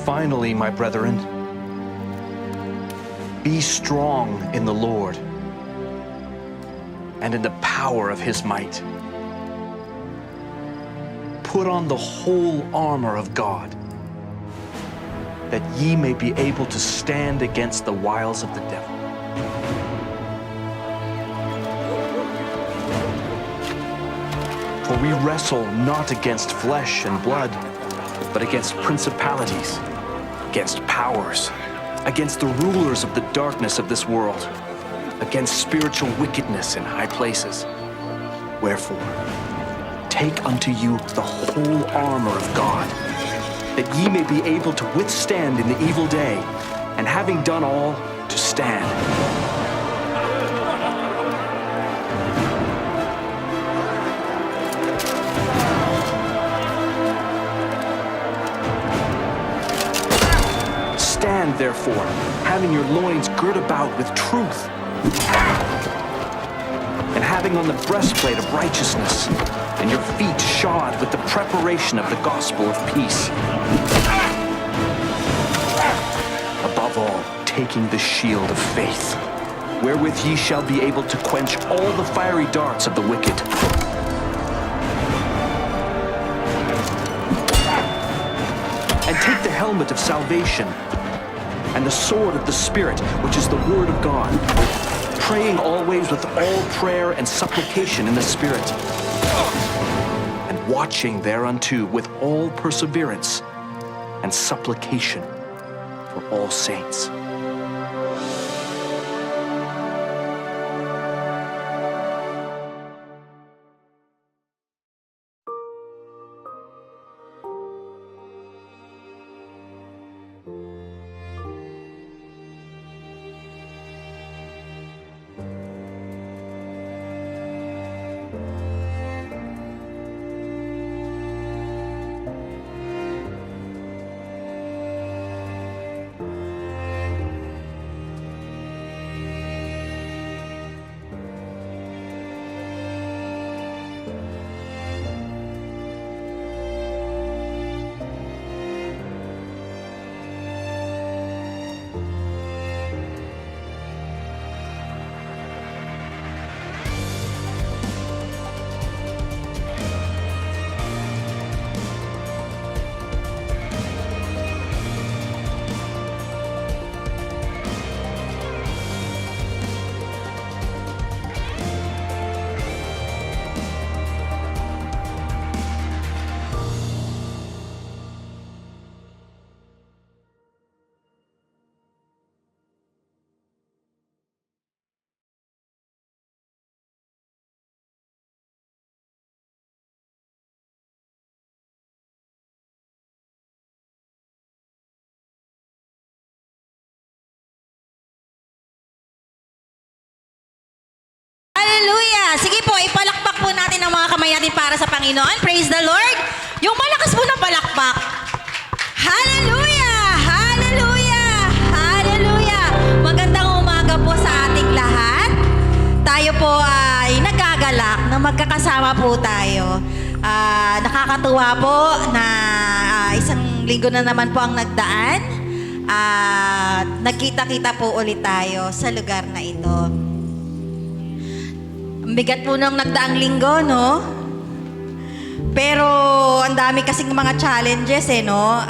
Finally, my brethren, be strong in the Lord and in the power of his might. Put on the whole armor of God, that ye may be able to stand against the wiles of the devil. For we wrestle not against flesh and blood, but against principalities, against powers, against the rulers of the darkness of this world, against spiritual wickedness in high places. Wherefore, take unto you the whole armor of God, that ye may be able to withstand in the evil day, and having done all, to stand. Stand therefore, having your loins girt about with truth, and having on the breastplate of righteousness, and your feet shod with the preparation of the gospel of peace. Above all, taking the shield of faith, wherewith ye shall be able to quench all the fiery darts of the wicked. And take the helmet of salvation, and the sword of the Spirit, which is the word of God, praying always with all prayer and supplication in the Spirit, and watching thereunto with all perseverance and supplication for all saints. Hallelujah! Sige po, ipalakpak po natin ang mga kamay natin para sa Panginoon. Praise the Lord! Yung malakas po na palakpak. Hallelujah! Hallelujah! Hallelujah! Magandang umaga po sa ating lahat. Tayo po ay nagagalak na magkakasama po tayo. Nakakatuwa po na isang linggo na naman po ang nagdaan. Nagkita-kita po ulit tayo sa lugar na ito. Ang bigat po ng nagdaang linggo, no? Pero ang dami kasing mga challenges no?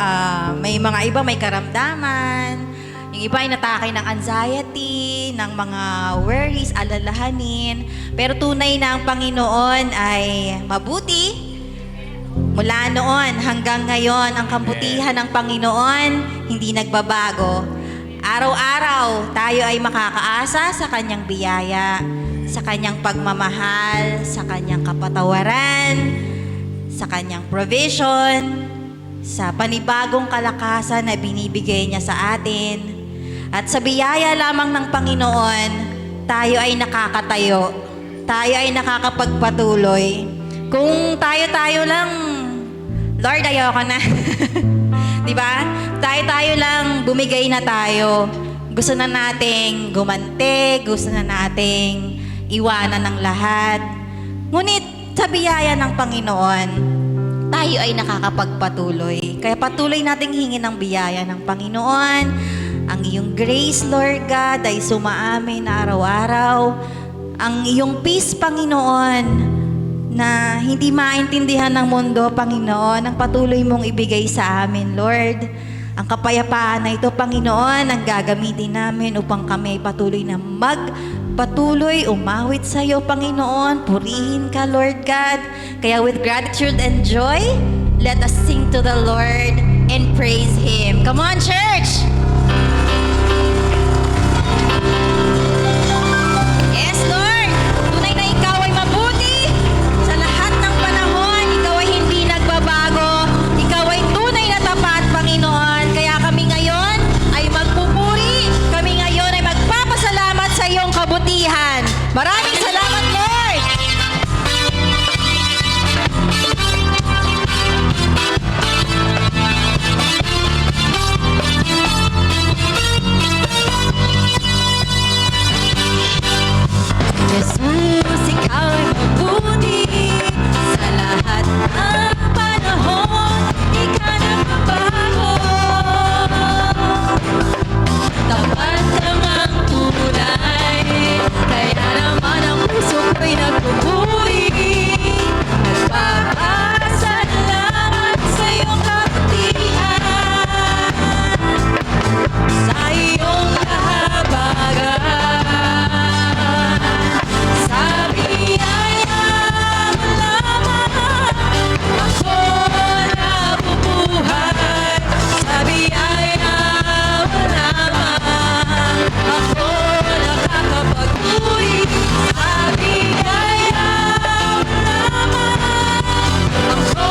May mga iba may karamdaman, yung iba ay natake ng anxiety, ng mga worries, alalahanin. Pero tunay na ang Panginoon ay mabuti. Mula noon hanggang ngayon, ang kabutihan ng Panginoon hindi nagbabago. Araw-araw tayo ay makakaasa sa Kanyang biyaya, sa Kanyang pagmamahal, sa Kanyang kapatawaran, sa Kanyang provision, sa panibagong kalakasan na binibigay niya sa atin. At sa biyaya lamang ng Panginoon, tayo ay nakakatayo. Tayo ay nakakapagpatuloy. Kung tayo-tayo lang, Lord, ayoko na. Di ba? Tayo-tayo lang, bumigay na tayo. Gusto na nating gumante, gusto na nating iwanan ng lahat. Ngunit sa biyaya ng Panginoon, tayo ay nakakapagpatuloy. Kaya patuloy nating hingin ng biyaya ng Panginoon. Ang iyong grace, Lord God, ay sumaamin araw-araw. Ang iyong peace, Panginoon, na hindi maintindihan ng mundo, Panginoon, ang patuloy mong ibigay sa amin, Lord. Ang kapayapaan na ito, Panginoon, ang gagamitin namin upang kami patuloy na magpatuloy, umawit sa iyo, Panginoon. Purihin ka, Lord God. Kaya with gratitude and joy, let us sing to the Lord and praise Him. Come on, church! Yes, Lord! Tunay na ikaw ay mabuti. Sa lahat ng panahon, ikaw ay hindi nagbabago. Ikaw ay tunay na tapat, Panginoon. Kaya kami ngayon ay magpupuri. Kami ngayon ay magpapasalamat sa iyong kabutihan. Maraming salamat, Lord! Jesus, ikaw ay mabuti. Sa lahat ng panahon, di ka nagbabago. Tapat lang ang tunay, kaya naman ang puso ko'y nagpupuri. Nagpapasalamat sa iyong kabutihan, sa iyong kahabagan. Sa biyaya mo lamang ako nabubuhay. Sa biyaya mo lamang ako nakakapagpuri. Sa biyaya mo lamang ako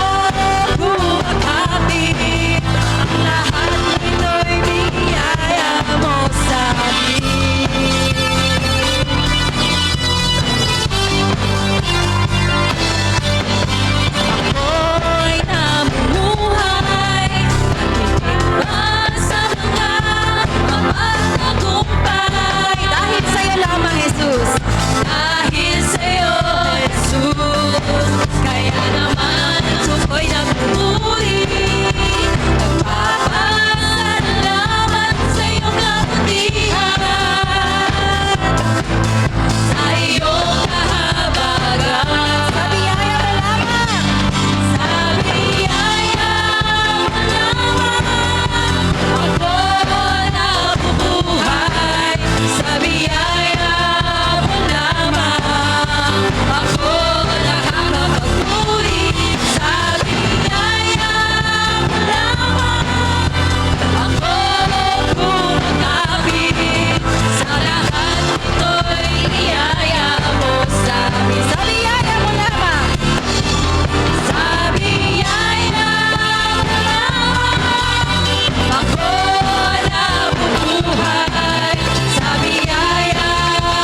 bumakapit. Ang lahat nito'y biyaya mo sa amin. Ako'y namumuhay, nagtitiwala sa mga mapagtagumpay. Dahil sa'yo lamang, Jesus. Dahil sa'yo, Jesus. Kaya naman ang puso ko'y nagpupuri. Nagpapasalamat sa iyong kabutihan, sa iyong kahabagan. Sa biyaya mo lamang. Sa biyaya mo lamang ako nabubuhay. Sa biyaya mo lamang ako nakakapagpuri. Sa biyaya mo lamang ako kumakapit. Sa lahat nito'y biyaya mo sa amin. Sa biyaya mo lamang. Sa biyaya mo lamang ako nabubuhay. Sa biyaya mo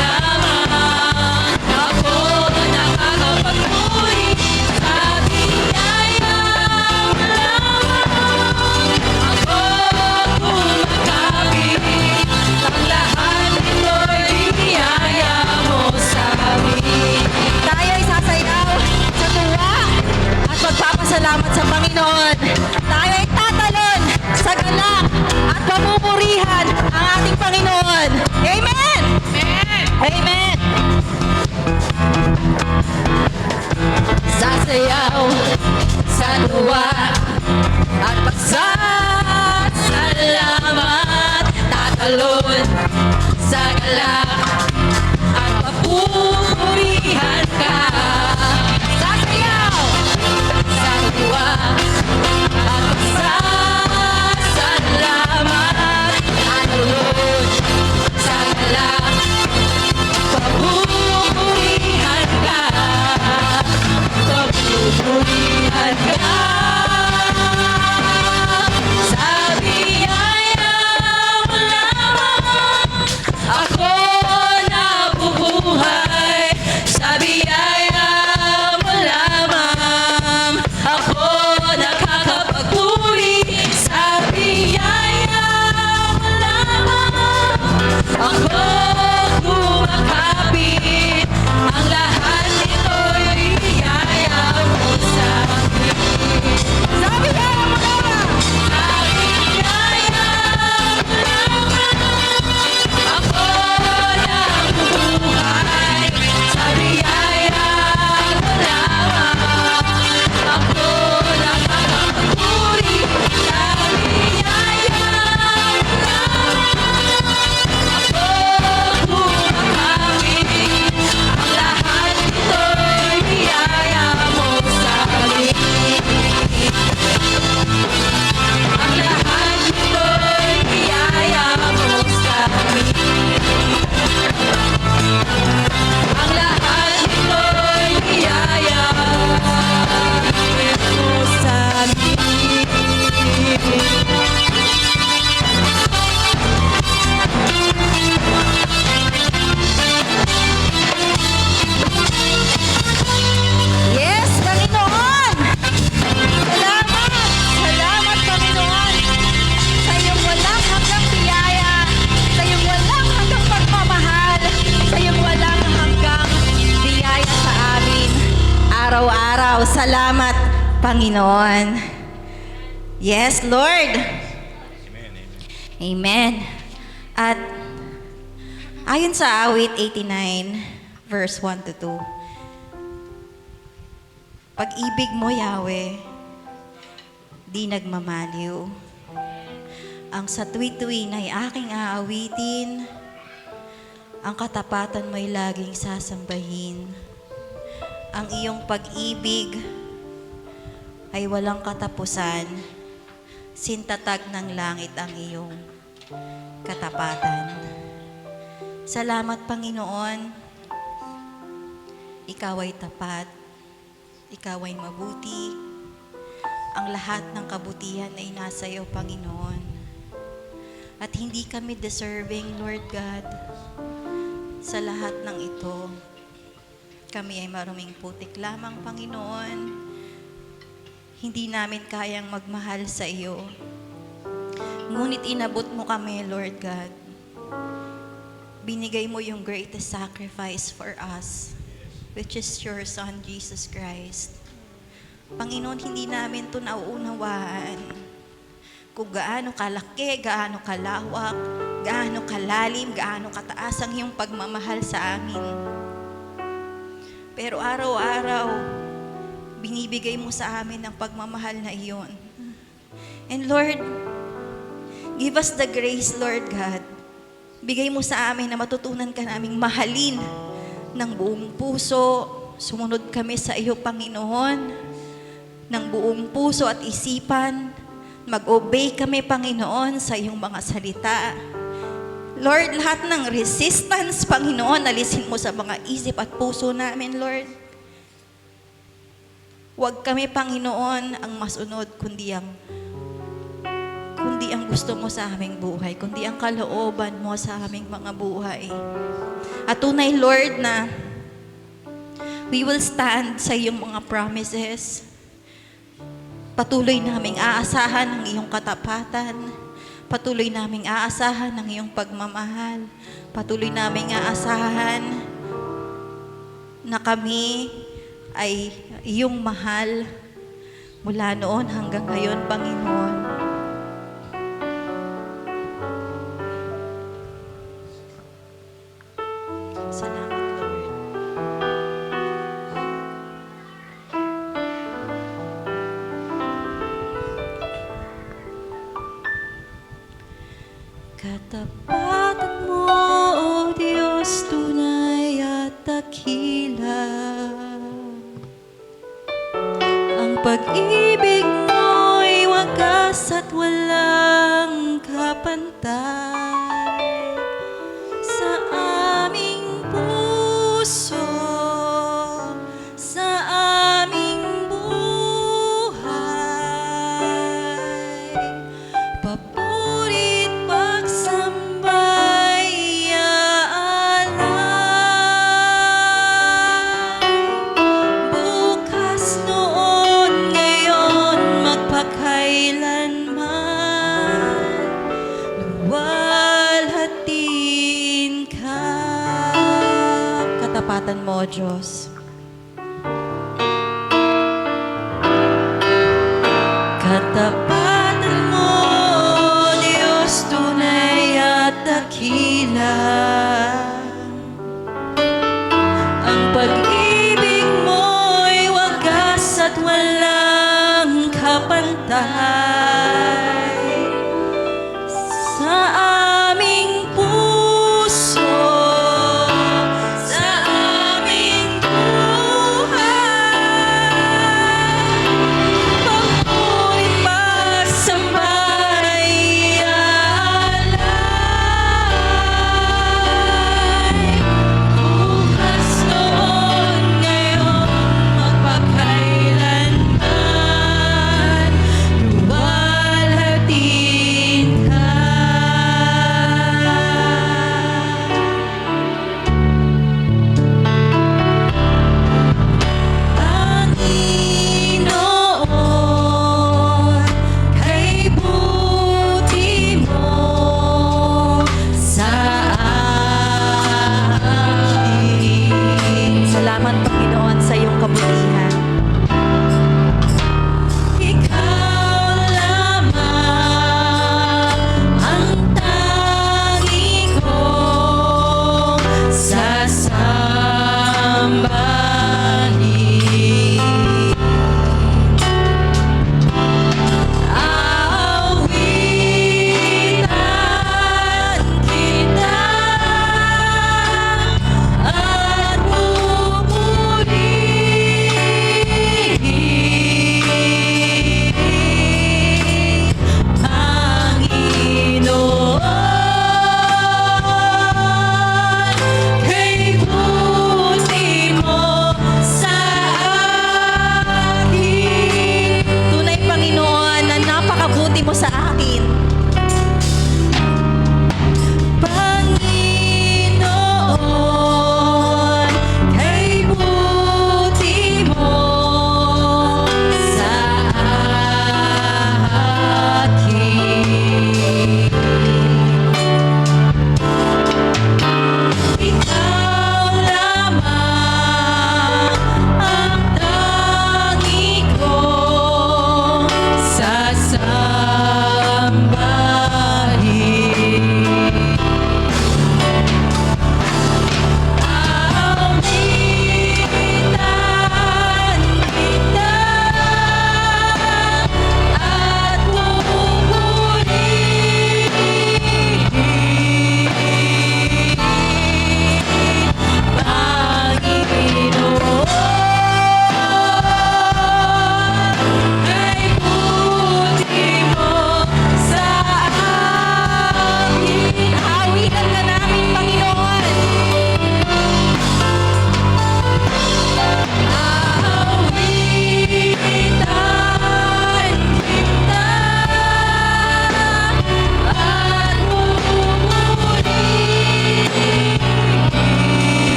lamang ako nakakapagpuri. Sa biyaya mo lamang ako kumakapit. Ang lahat nito'y biyaya mo sa amin. Tayo ay sasayaw sa tuwa at magpapasalamat sa Panginoon. Tayo ay tatalon sa galak at pamupurihan ang ating Panginoon. Amen! Amen! Amen! sasayaw sa tuwa at pagsasalamat, tatalon sa galak at papupurihan ka. Sasayaw sa tuwa at pagsasalamat, tatalon sa galak, papupurihan ka, papupurihan ka. Sa biyaya mo lamang ako nabubuhay. Sa biyaya mo lamang ako nakakapagpuri. Sa biyaya mo lamang ako kumakapit. Ang lahat nito'y biyaya mo sa akin. Sa biyaya mo lamang. Sa biyaya mo lamang ako nabubuhay. Sa biyaya mo lamang ako nakakapagpuri. Sa biyaya mo lamang ako kumakapit. Ang lahat nito'y biyaya mo sa akin. Ang lahat nito'y biyaya mo sa akin. Ang lahat nito'y biyaya mo sa akin. Yes, Panginoon! Salamat! Salamat, Panginoon! Sa iyong walang hanggang biyaya, sa iyong walang hanggang pagmamahal, sa iyong walang hanggang biyaya sa amin. Araw-araw, salamat, Panginoon. Yes, Lord! Amen. At ayon sa awit 89, verse 1 to 2, pag-ibig mo, Yahweh, di nagmamaliw. Ang sa tuwi-tuwin ay aking aawitin. Ang katapatan mo'y laging sasambahin. Ang iyong pag-ibig ay walang katapusan. Sintatag ng langit ang iyong katapatan. Salamat, Panginoon. Ikaw ay tapat. Ikaw ay mabuti. Ang lahat ng kabutihan ay nasa iyo, Panginoon. At hindi kami deserving, Lord God, sa lahat ng ito. Kami ay maruming putik lamang, Panginoon. Hindi namin kayang magmahal sa iyo. Ngunit inabot mo kami, Lord God. Binigay mo yung greatest sacrifice for us, which is your Son, Jesus Christ. Panginoon, hindi namin ito nauunawaan kung gaano kalaki, gaano kalawak, gaano kalalim, gaano kataas ang iyong pagmamahal sa amin. Pero araw-araw, binibigay mo sa amin ang pagmamahal na iyon. And Lord, give us the grace, Lord God. Bigay mo sa amin na matutunan ka naming mahalin ng buong puso. Sumunod kami sa iyo, Panginoon, ng buong puso at isipan. Mag-obey kami, Panginoon, sa iyong mga salita. Lord, lahat ng resistance, Panginoon, alisin mo sa mga isip at puso namin, Lord. Huwag kami, Panginoon, ang masunod, kundi ang gusto mo sa aming buhay, kundi ang kalooban mo sa aming mga buhay. At tunay, Lord, na we will stand sa iyong mga promises. Patuloy naming aasahan ang iyong katapatan. Patuloy naming aasahan ang iyong pagmamahal. Patuloy naming aasahan na kami ay iyong mahal mula noon hanggang ngayon, Panginoon. Salamat, Lord. Katapatan mo, O Diyos, tunay at dakila. Ang pag-ibig mo'y wagas at walang kapantay sa aming puso, sa aming buhay. Papurit pagsambay aalay. Bukas noon, ngayon, magpakailanman, luwalhatiin ka. Katapatan mo, Diyos. Katapatan mo, Diyos, tunay at dakila. Ang pag-ibig mo'y wagas at walang kapantay sa aming puso, sa aming buhay. Papurit pagsambay aalay. Bukas noon, ngayon, magpakailanman, luwalhatiin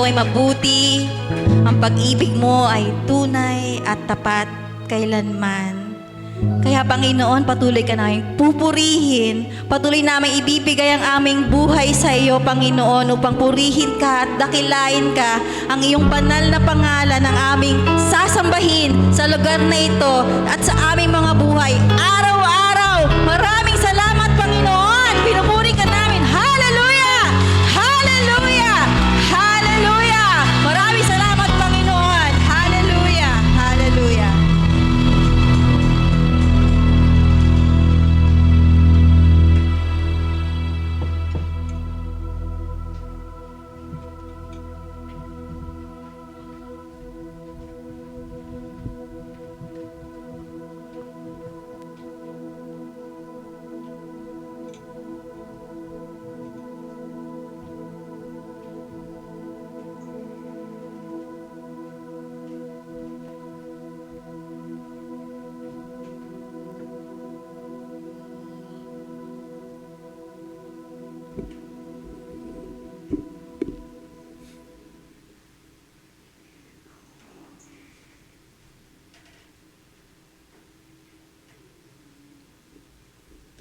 ikaw ay mabuti, ang pag-ibig mo ay tunay at tapat kailanman. Kaya Panginoon, patuloy ka namin pupurihin, patuloy namin ibibigay ang aming buhay sa iyo, Panginoon, upang purihin ka at dakilain ka, ang iyong banal na pangalan ng aming sasambahin sa lugar na ito at sa aming mga buhay araw-araw. Maraming salamat, Panginoon. Pinupuri ka namin. Hallelujah! Hallelujah! Hallelujah! Maraming salamat, Panginoon. Hallelujah! Hallelujah!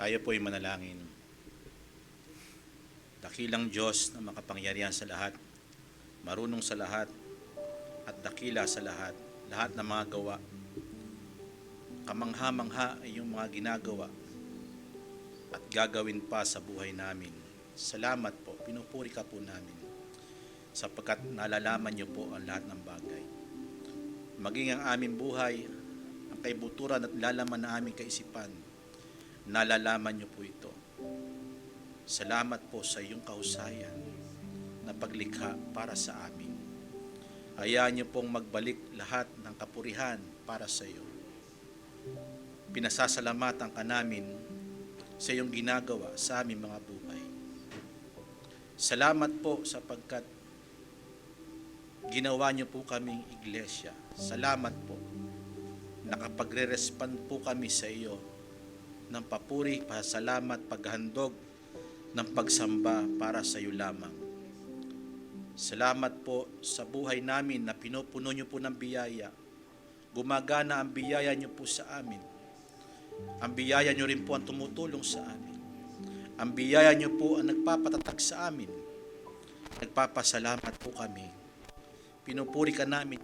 Tayo po'y manalangin. Dakilang Diyos na makapangyarihan sa lahat, marunong sa lahat, at dakila sa lahat, lahat ng mga gawa. Kamangha-mangha ay yung mga ginagawa at gagawin pa sa buhay namin. Salamat po, pinupuri ka po namin, sapagkat nalalaman niyo po ang lahat ng bagay. Maging ang aming buhay, ang kaibuturan at lalaman na aming kaisipan, nalalaman niyo po ito. Salamat po sa iyong kahusayan na paglikha para sa amin. Hayaan niyo pong magbalik lahat ng kapurihan para sa iyo. Pinasasalamatan ka namin sa iyong ginagawa sa aming mga buhay. Salamat po sapagkat ginawa niyo po kaming iglesia. Salamat po. Nakapagre-respond po kami sa iyo ng papuri, pasalamat, paghandog ng pagsamba para sa iyo lamang. Salamat po sa buhay namin na pinupuno niyo po ng biyaya. Gumagana ang biyaya niyo po sa amin. Ang biyaya niyo rin po ang tumutulong sa amin. Ang biyaya niyo po ang nagpapatatag sa amin. Nagpapasalamat po kami. Pinupuri ka namin.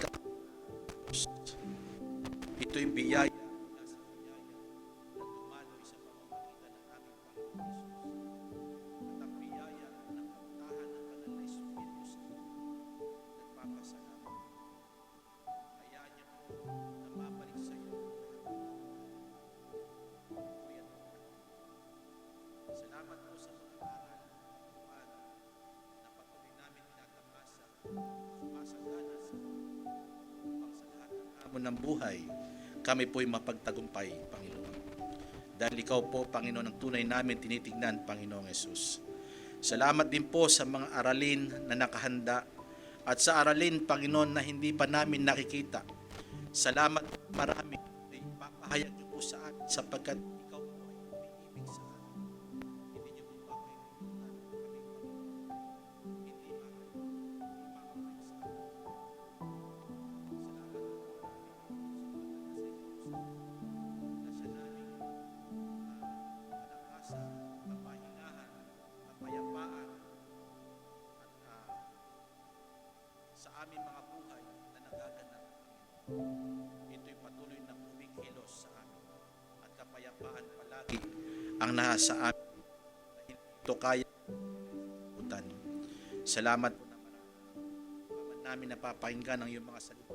Ito'y biyaya. Salamat po sa mga aral na patuloy namin tinatamasa, sumasagana upang sa lahat ng hamon ng buhay, kami po'y mapagtagumpay, Panginoon. Dahil ikaw po, Panginoon, ang tunay namin tinitignan, Panginoong Yesus. Salamat din po sa mga aralin na nakahanda at sa aralin, Panginoon, na hindi pa namin nakikita. Salamat marami. Ipapahayag niyo po sa amin sapagkat ikaw po ay umiibig sa amin. Hindi niyo po ba kami ipapahayag sa amin. Kapayapaan at sa aming mga buhay na nagaganap, Panginoon. Ito'y patuloy na kumikilos sa amin at kapayapaan palagi ang nasa amin. Dahil ito kaya utan. Salamat po na marami. Paman namin napapakinggan ang iyong mga salita.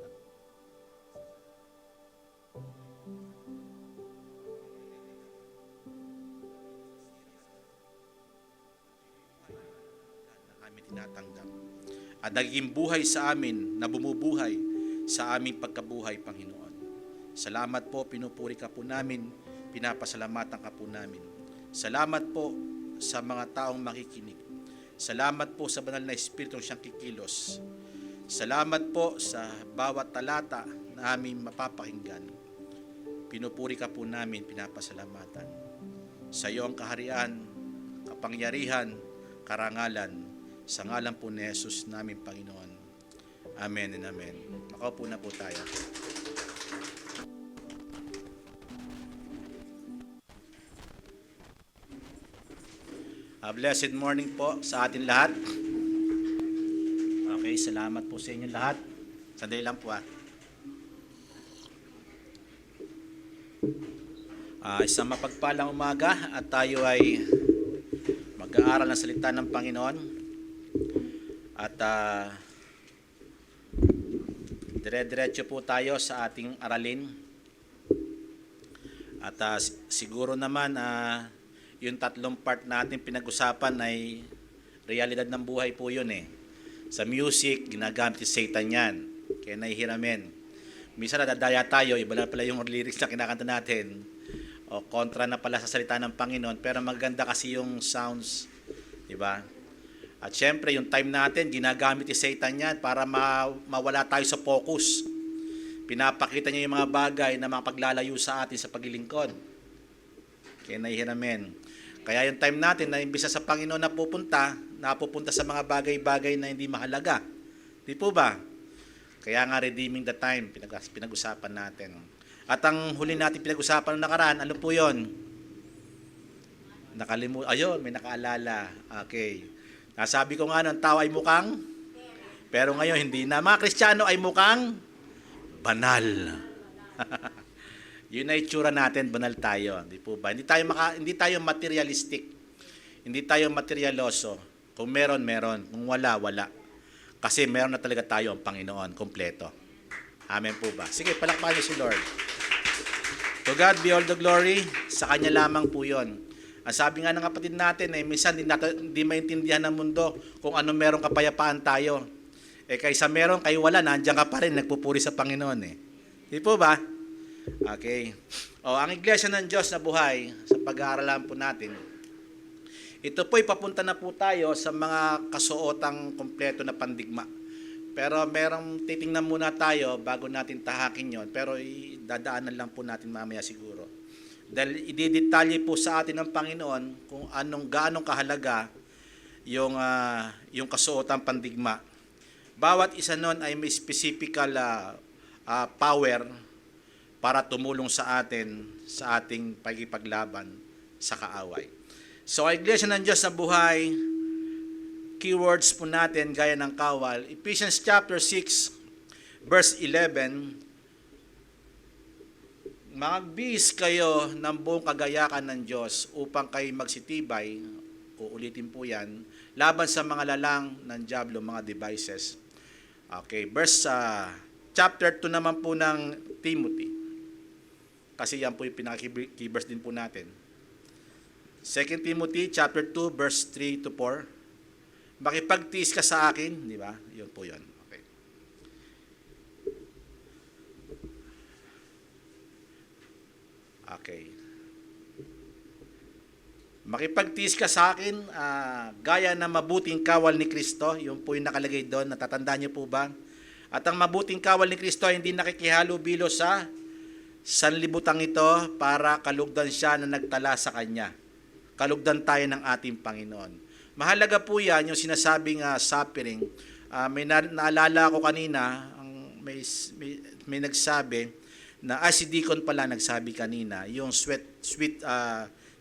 Tinatanggap at naging buhay sa amin na bumubuhay sa aming pagkabuhay, Panginoon. Salamat po, pinupuri ka po namin, pinapasalamatan ka po namin. Salamat po sa mga taong makikinig. Salamat po sa banal na Espiritu siyang kikilos. Salamat po sa bawat talata na aming mapapakinggan. Pinupuri ka po namin, pinapasalamatan. Sa iyo ang kaharian, kapangyarihan, karangalan, sa ngalan po ni Jesus namin, Panginoon. Amen and amen. Makaupo na po tayo. Blessed morning po sa atin lahat. Okay, salamat po sa inyo lahat. Sandali lang po isang mapagpalang umaga at tayo ay mag-aaral ng salita ng Panginoon. At dire-diretso po tayo sa ating aralin. At siguro naman yung tatlong part natin pinag-usapan ay realidad ng buhay po yun eh. Sa music, ginagamit si Satan yan. Kaya nahihiramin. Minsan nadadaya tayo, iba na pala yung lyrics na kinakanta natin. O kontra na pala sa salita ng Panginoon. Pero maganda kasi yung sounds. Diba? At syempre, yung time natin, ginagamit ni Satan yan para mawala tayo sa focus. Pinapakita niya yung mga bagay na mapaglalayo sa atin sa paglilingkod. Kaya nahihiramin. Kaya yung time natin na imbisa sa Panginoon napupunta sa mga bagay-bagay na hindi mahalaga. Di po ba? Kaya nga redeeming the time, pinag-usapan natin. At ang huli natin pinag-usapan ng nakaraan, ano po yun? Ayun, may nakaalala. Okay. Nasabi ko nga ng tao ay mukhang, pero ngayon hindi na. Mga Kristiyano ay mukhang banal. Yun na itsura natin, banal tayo. Di po ba? Hindi tayo materialistic. Hindi tayo materialoso. Kung meron, meron. Kung wala, wala. Kasi meron na talaga tayo ang Panginoon, kompleto. Amen po ba? Sige, palakpakan niyo si Lord. To God be all the glory. Sa Kanya lamang po yun. Ang sabi nga ng kapatid natin, minsan hindi maintindihan ng mundo kung ano meron kapayapaan tayo. Kaysa meron, kayo wala, nandiyan ka pa rin, nagpupuri sa Panginoon eh. Di po ba? Okay. Ang Iglesia ng Diyos na buhay, sa pag-aaralan po natin, ito po'y papunta na po tayo sa mga kasuotang kompleto na pandigma. Pero merong titingnan muna tayo bago natin tahakin yon. Pero dadaanan lang po natin mamaya siguro. Dahil ididetalye po sa atin ng Panginoon kung gaanong kahalaga yung kasuotang pandigma. Bawat isa nun ay may specific power para tumulong sa atin sa ating pagkipaglaban sa kaaway. So, Iglesia ng Diyos sa buhay, keywords po natin gaya ng kawal. Ephesians chapter 6, verse 11, magbihis kayo ng buong kagayakan ng Diyos upang kayo magsitibay, uulitin po yan, laban sa mga lalang ng dyablo, mga devices. Okay, chapter 2 naman po ng Timothy. Kasi yan po yung pinaka-keyverse din po natin. 2 Timothy chapter 2 verse 3 to 4. Makipagtiis ka sa akin, di ba? Yun po yun. Okay. Okay. Makipagtiis ka sa akin, gaya ng mabuting kawal ni Kristo. Yun po yung nakalagay doon. Natatandaan niyo po ba? At ang mabuting kawal ni Kristo hindi nakikihalo-bilo sa sanlibutan ito para kalugdan siya na nagtala sa Kanya. Kalugdan tayo ng ating Panginoon. Mahalaga po yan, yung sinasabing suffering. May naalala ko kanina, may nagsabi, na si Deacon pala nagsabi kanina, yung sweet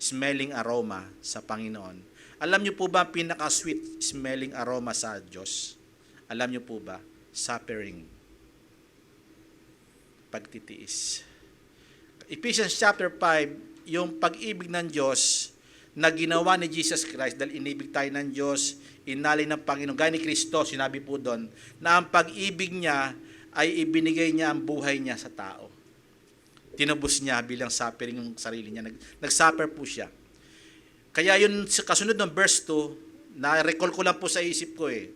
smelling aroma sa Panginoon. Alam niyo po ba ang pinaka-sweet smelling aroma sa Diyos? Alam niyo po ba? Suffering. Pagtitiis. Ephesians chapter 5, yung pag-ibig ng Diyos na ginawa ni Jesus Christ dahil inibig tayo ng Diyos, inalay ng Panginoon. Gaya ni Kristo, sinabi po doon, na ang pag-ibig niya ay ibinigay niya ang buhay niya sa tao. Tinubos niya bilang suffering yung sarili niya. Nag-suffer po siya. Kaya yun, kasunod ng verse 2, na-recall ko lang po sa isip ko eh.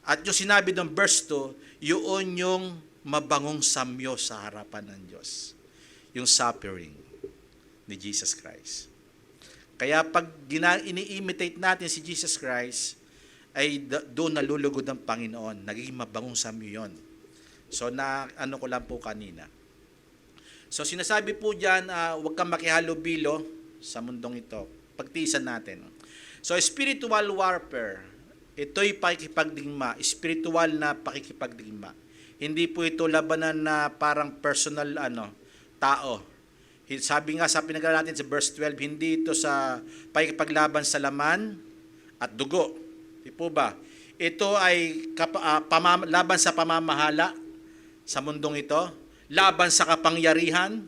At yung sinabi ng verse 2, yun yung mabangong samyo sa harapan ng Diyos. Yung suffering ni Jesus Christ. Kaya pag ini-imitate natin si Jesus Christ, ay doon nalulugod ang Panginoon. Nagiging mabangong samyo yun. So, ano ko lang po kanina. So, sinasabi po dyan, huwag kang makihalo-bilo sa mundong ito. Pagtiisan natin. So, spiritual warfare. ito'y pakikipagdigma, spiritual na pakikipagdigma. Hindi po ito labanan na parang personal tao. Sabi nga sa pinag-aralan natin sa verse 12, hindi ito sa pakikipaglaban sa laman at dugo. Di po ba? Ito ay laban sa pamamahala sa mundong ito, laban sa kapangyarihan,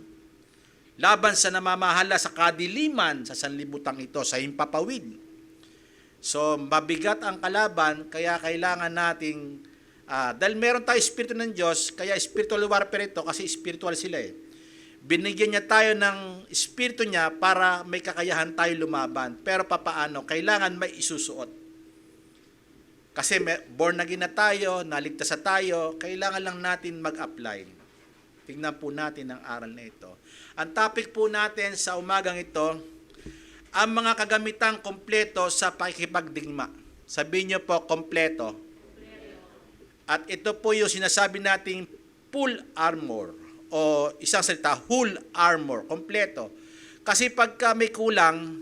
laban sa namamahala sa kadiliman sa sanlibutan ito, sa himpapawid. So, mabigat ang kalaban, kaya kailangan nating, dahil meron tayo Espiritu ng Diyos, kaya spiritual warfare ito, kasi spiritual sila eh. Binigyan niya tayo ng Espiritu niya para may kakayahan tayo lumaban. Pero papaano? Kailangan may isusuot. Kasi born again na tayo, naligtas na tayo, kailangan lang natin mag-apply. Tingnan po natin ang aral na ito. Ang topic po natin sa umagang ito, ang mga kagamitang kompleto sa pakikipagdigma. Sabihin niyo po, kompleto. At ito po yung sinasabi nating full armor o isang salita, whole armor, kompleto. Kasi pagka may kulang,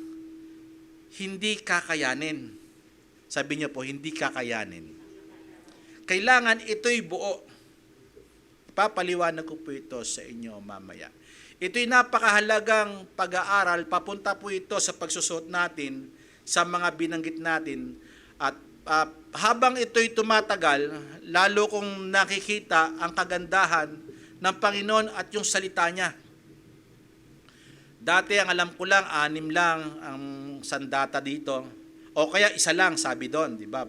hindi kakayanin. Sabi niyo po, hindi kakayanin. Kailangan ito'y buo. Papaliwanag ko po ito sa inyo mamaya. Ito'y napakahalagang pag-aaral. Papunta po ito sa pagsusuot natin sa mga binanggit natin. At habang ito'y tumatagal, lalo kong nakikita ang kagandahan ng Panginoon at yung salita niya. Dati ang alam ko lang, 6 lang ang sandata dito. O kaya isa lang, sabi doon, di ba?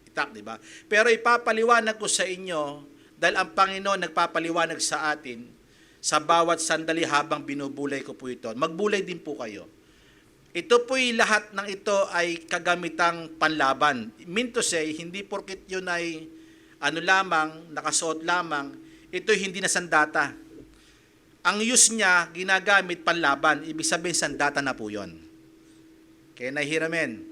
Itak, di ba? Pero ipapaliwanag ko sa inyo, dahil ang Panginoon nagpapaliwanag sa atin, sa bawat sandali habang binubulay ko po ito. Magbulay din po kayo. Ito po'y lahat ng ito ay kagamitang panlaban. Mean to say, hindi porkit yun ay nakasuot lamang, ito'y hindi na sandata. Ang use niya, ginagamit panlaban. Ibig sabihin, sandata na po yun. Okay, nahihiramin.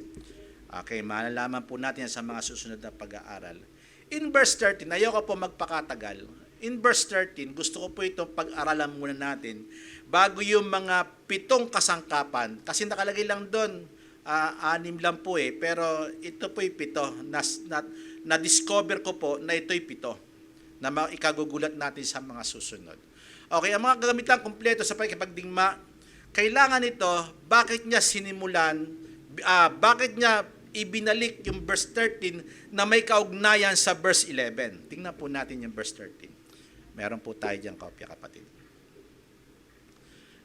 Okay, malalaman po natin sa mga susunod na pag-aaral. In verse 13, ayoko po magpakatagal. In verse 13, gusto ko po itong pag-aralan muna natin bago yung mga 7 kasangkapan. Kasi nakalagay lang doon, 6 lang po eh. Pero ito po'y 7. Na-discover ko po na ito'y 7 na ikagugulat natin sa mga susunod. Okay, ang mga gagamitan kompleto sa pakikipagdigma, kailangan ito, bakit niya sinimulan, bakit niya ibinalik yung verse 13 na may kaugnayan sa verse 11. Tingnan po natin yung verse 13. Meron po tayo diyang kopya, kapatid.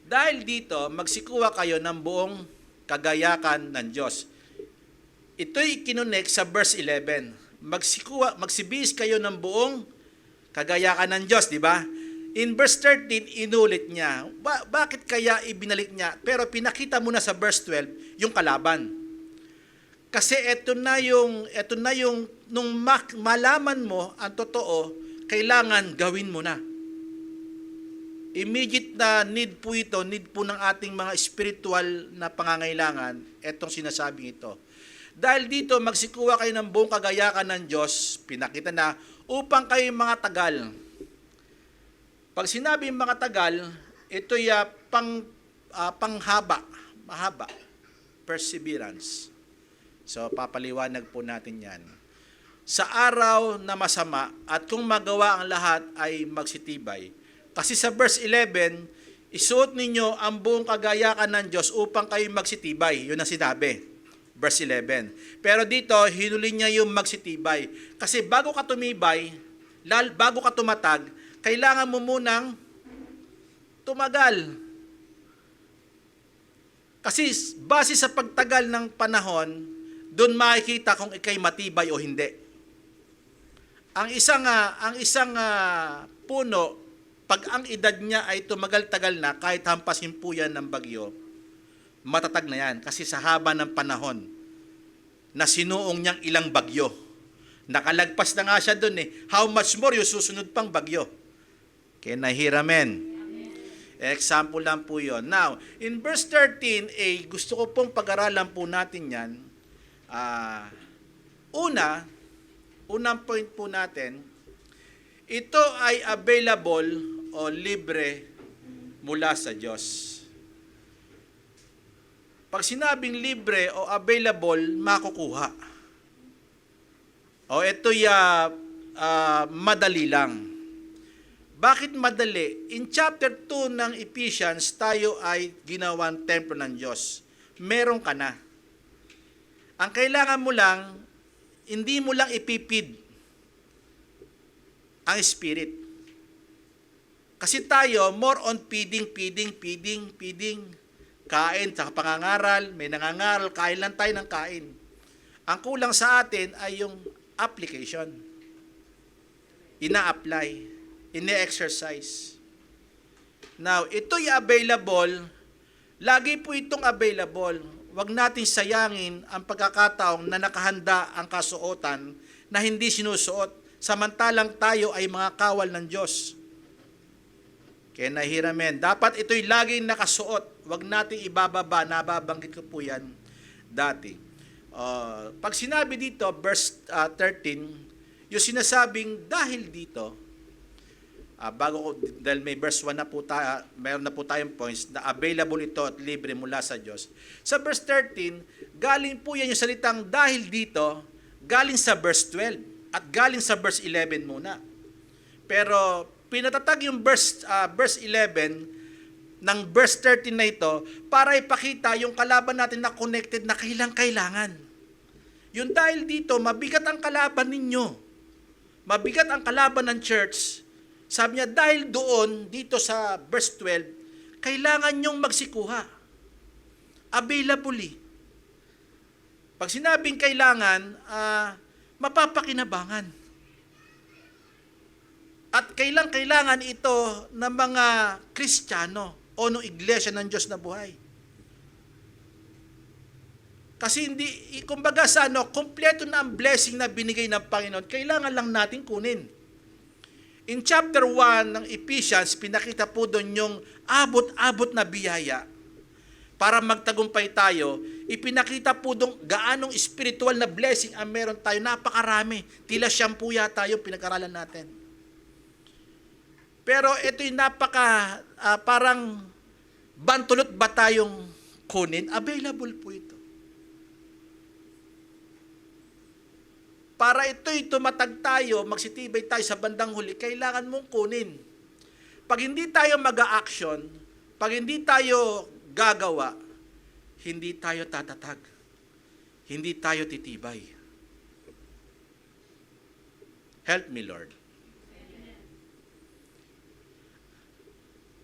Dahil dito, magsikuha kayo ng buong kagayakan ng Diyos. Ito'y kinunek sa verse 11. Magsibihis kayo ng buong kagayakan ng Diyos, di ba? In verse 13, inulit niya. Bakit kaya ibinalik niya? Pero pinakita muna sa verse 12 yung kalaban. Kasi ito na yung nung malaman mo ang totoo, kailangan gawin mo na. Immediate na need po ito, need po ng ating mga spiritual na pangangailangan, etong sinasabing ito. Dahil dito, magsikuha kayo ng buong kagayakan ng Diyos, pinakita na, upang kayo mga tagal. Pag sinabi mga tagal, ito'y panghaba, mahaba, perseverance. So, papaliwanag po natin yan. Sa araw na masama, at kung magawa ang lahat ay magsitibay. Kasi sa verse 11, isuot ninyo ang buong kagayakan ng Diyos upang kayo magsitibay. Yun ang sinabi. Verse 11. Pero dito, hinuli niya yung magsitibay. Kasi bago ka tumibay, bago ka tumatag, kailangan mo munang tumagal. Kasi base sa pagtagal ng panahon, doon makikita kung ikay matibay o hindi. Ang isang puno, pag ang edad niya ay tumagal-tagal na, kahit hampasin po yan ng bagyo, matatag na yan. Kasi sa haba ng panahon, na sinuong niyang ilang bagyo. Nakalagpas na nga siya doon eh. How much more yung susunod pang bagyo? Kaya nahiramen. Example lang po yun. Now, in verse 13a, gusto ko pong pag-aralan po natin yan. Unang point po natin, ito ay available o libre mula sa Diyos. Pag sinabing libre o available, makukuha. O ito'y madali lang. Bakit madali? In chapter 2 ng Ephesians, tayo ay ginawang templo ng Diyos. Meron ka na. Ang kailangan mo lang, hindi mo lang ipipid ang spirit. Kasi tayo, more on feeding. Kain sa pangangaral, may nangangaral, kain lang tayo ng kain. Ang kulang sa atin ay yung application. Ina-apply, ina-exercise. Now, ito'y available, lagi po itong available. Huwag natin sayangin ang pagkakataong na nakahanda ang kasuotan na hindi sinusuot, samantalang tayo ay mga kawal ng Diyos. Kaya nahiramen. Dapat ito'y laging nakasuot. Huwag nating ibababa. Nababanggit ko po yan dati. Pag sinabi dito, verse 13, yung sinasabing dahil dito, dahil may verse 1 na po tayo, mayroon na po tayong points na available ito at libre mula sa Diyos. Sa verse 13, galing po yan yung salitang dahil dito, galing sa verse 12 at galing sa verse 11 muna. Pero pinatatag yung verse 11 ng verse 13 na ito para ipakita yung kalaban natin na connected na kailangan. Yung dahil dito, mabigat ang kalaban ninyo. Mabigat ang kalaban ng church. Sabi niya, dahil doon, dito sa verse 12, kailangan nyong magsikuha. Available. Pag sinabing kailangan, mapapakinabangan. At kailangan ito ng mga Kristiyano o ng iglesia ng Diyos na buhay. Kasi hindi, kumbaga kompleto na ang blessing na binigay ng Panginoon, kailangan lang natin kunin. In chapter 1 ng Ephesians, pinakita po doon yung abot-abot na biyaya. Para magtagumpay tayo, ipinakita po doon gaanong spiritual na blessing ang meron tayo. Napakarami. Tila shampoo yata yung pinag-aralan natin. Pero ito'y parang bantulot ba tayong kunin? Available po ito. Para ito'y tumatag tayo, magsitibay tayo sa bandang huli, kailangan mong kunin. Pag hindi tayo mag-a-action, pag hindi tayo gagawa, hindi tayo tatatag. Hindi tayo titibay. Help me, Lord.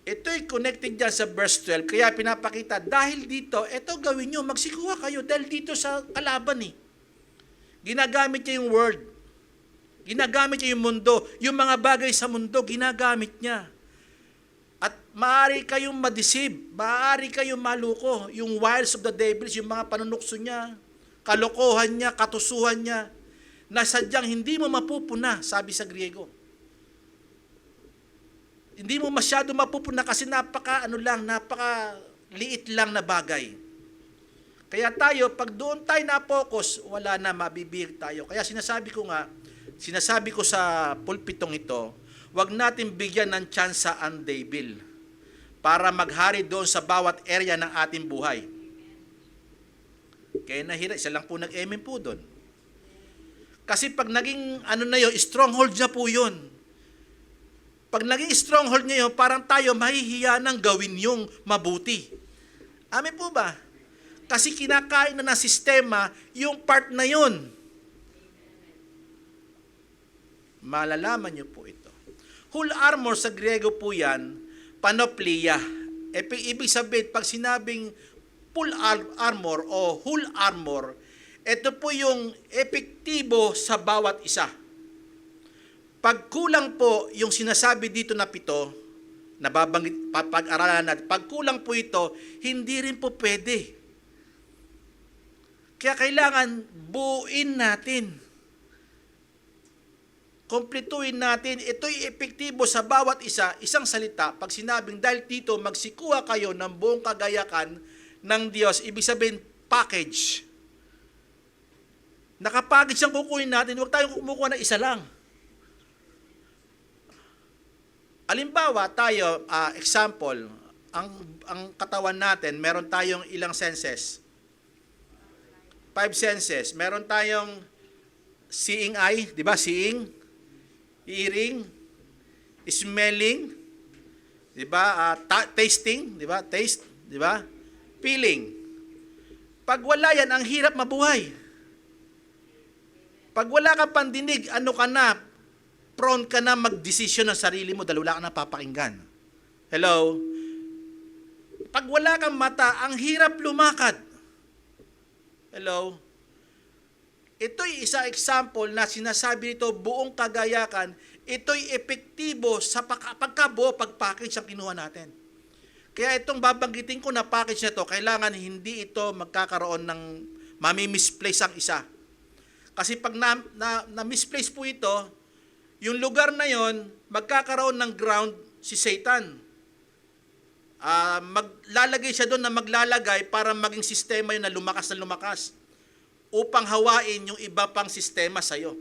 Ito'y connected dyan sa verse 12, kaya pinapakita, dahil dito, ito gawin nyo, magsikuha kayo, dahil dito sa kalaban Ginagamit niya yung word. Ginagamit niya yung mundo. Yung mga bagay sa mundo, ginagamit niya. At maaari kayong ma-deceive, maaari kayong maluko. Yung wiles of the devils, yung mga panunukso niya, kalokohan niya, katusuhan niya, na sadyang hindi mo mapupuna, sabi sa Griego. Hindi mo masyado mapupuna kasi napaka liit lang na bagay. Kaya tayo, pag doon tayo na-focus, wala na, mabibig tayo. Kaya sinasabi ko sa pulpitong ito, wag natin bigyan ng tsansa ang devil para maghari doon sa bawat area ng ating buhay. Kaya isa lang po nag-amen po doon. Kasi pag naging stronghold niya po yun. Pag naging stronghold niya yun, parang tayo mahihiya ng gawin yung mabuti. Amen po ba? Kasi kinakain na ng sistema yung part na yun. Malalaman niyo po ito. Whole armor sa Griego po yan, panoplia. Ibig sabihin, pag sinabing full armor o whole armor, ito po yung epektibo sa bawat isa. Pag kulang po yung sinasabi dito na 7, nababanggit, pag-aralan natin, pag kulang po ito, hindi rin po pwede. Kaya kailangan buuin natin. Kompletuhin natin. Ito'y epektibo sa bawat isa, isang salita. Pag sinabing dahil dito, magsikuha kayo ng buong kagayakan ng Diyos, ibig sabihin, package. Nakapackage ang kukunin natin, huwag tayong kumukuha ng isa lang. Alimbawa, tayo, example, ang katawan natin, meron tayong ilang senses. 5 senses. Meron tayong seeing eye, di ba? Seeing, hearing, smelling, di ba? Tasting, di ba? Taste, di ba? Feeling. Pag wala yan, ang hirap mabuhay. Pag wala kang pandinig, ano ka na? Prone ka na mag-desisyon ng sarili mo dahil wala ka na papakinggan. Hello? Pag wala kang mata, ang hirap lumakad. Hello? Ito'y isa example na sinasabi nito buong kagayakan, ito'y epektibo sa pagkabuo, pag-package ang kinuha natin. Kaya itong babanggitin ko na package na to, kailangan hindi ito magkakaroon ng mami-misplace ang isa. Kasi pag na-misplace po ito, yung lugar na yon magkakaroon ng ground si Satan. Maglalagay siya doon na maglalagay para maging sistema yun na lumakas upang hawain yung iba pang sistema sa'yo.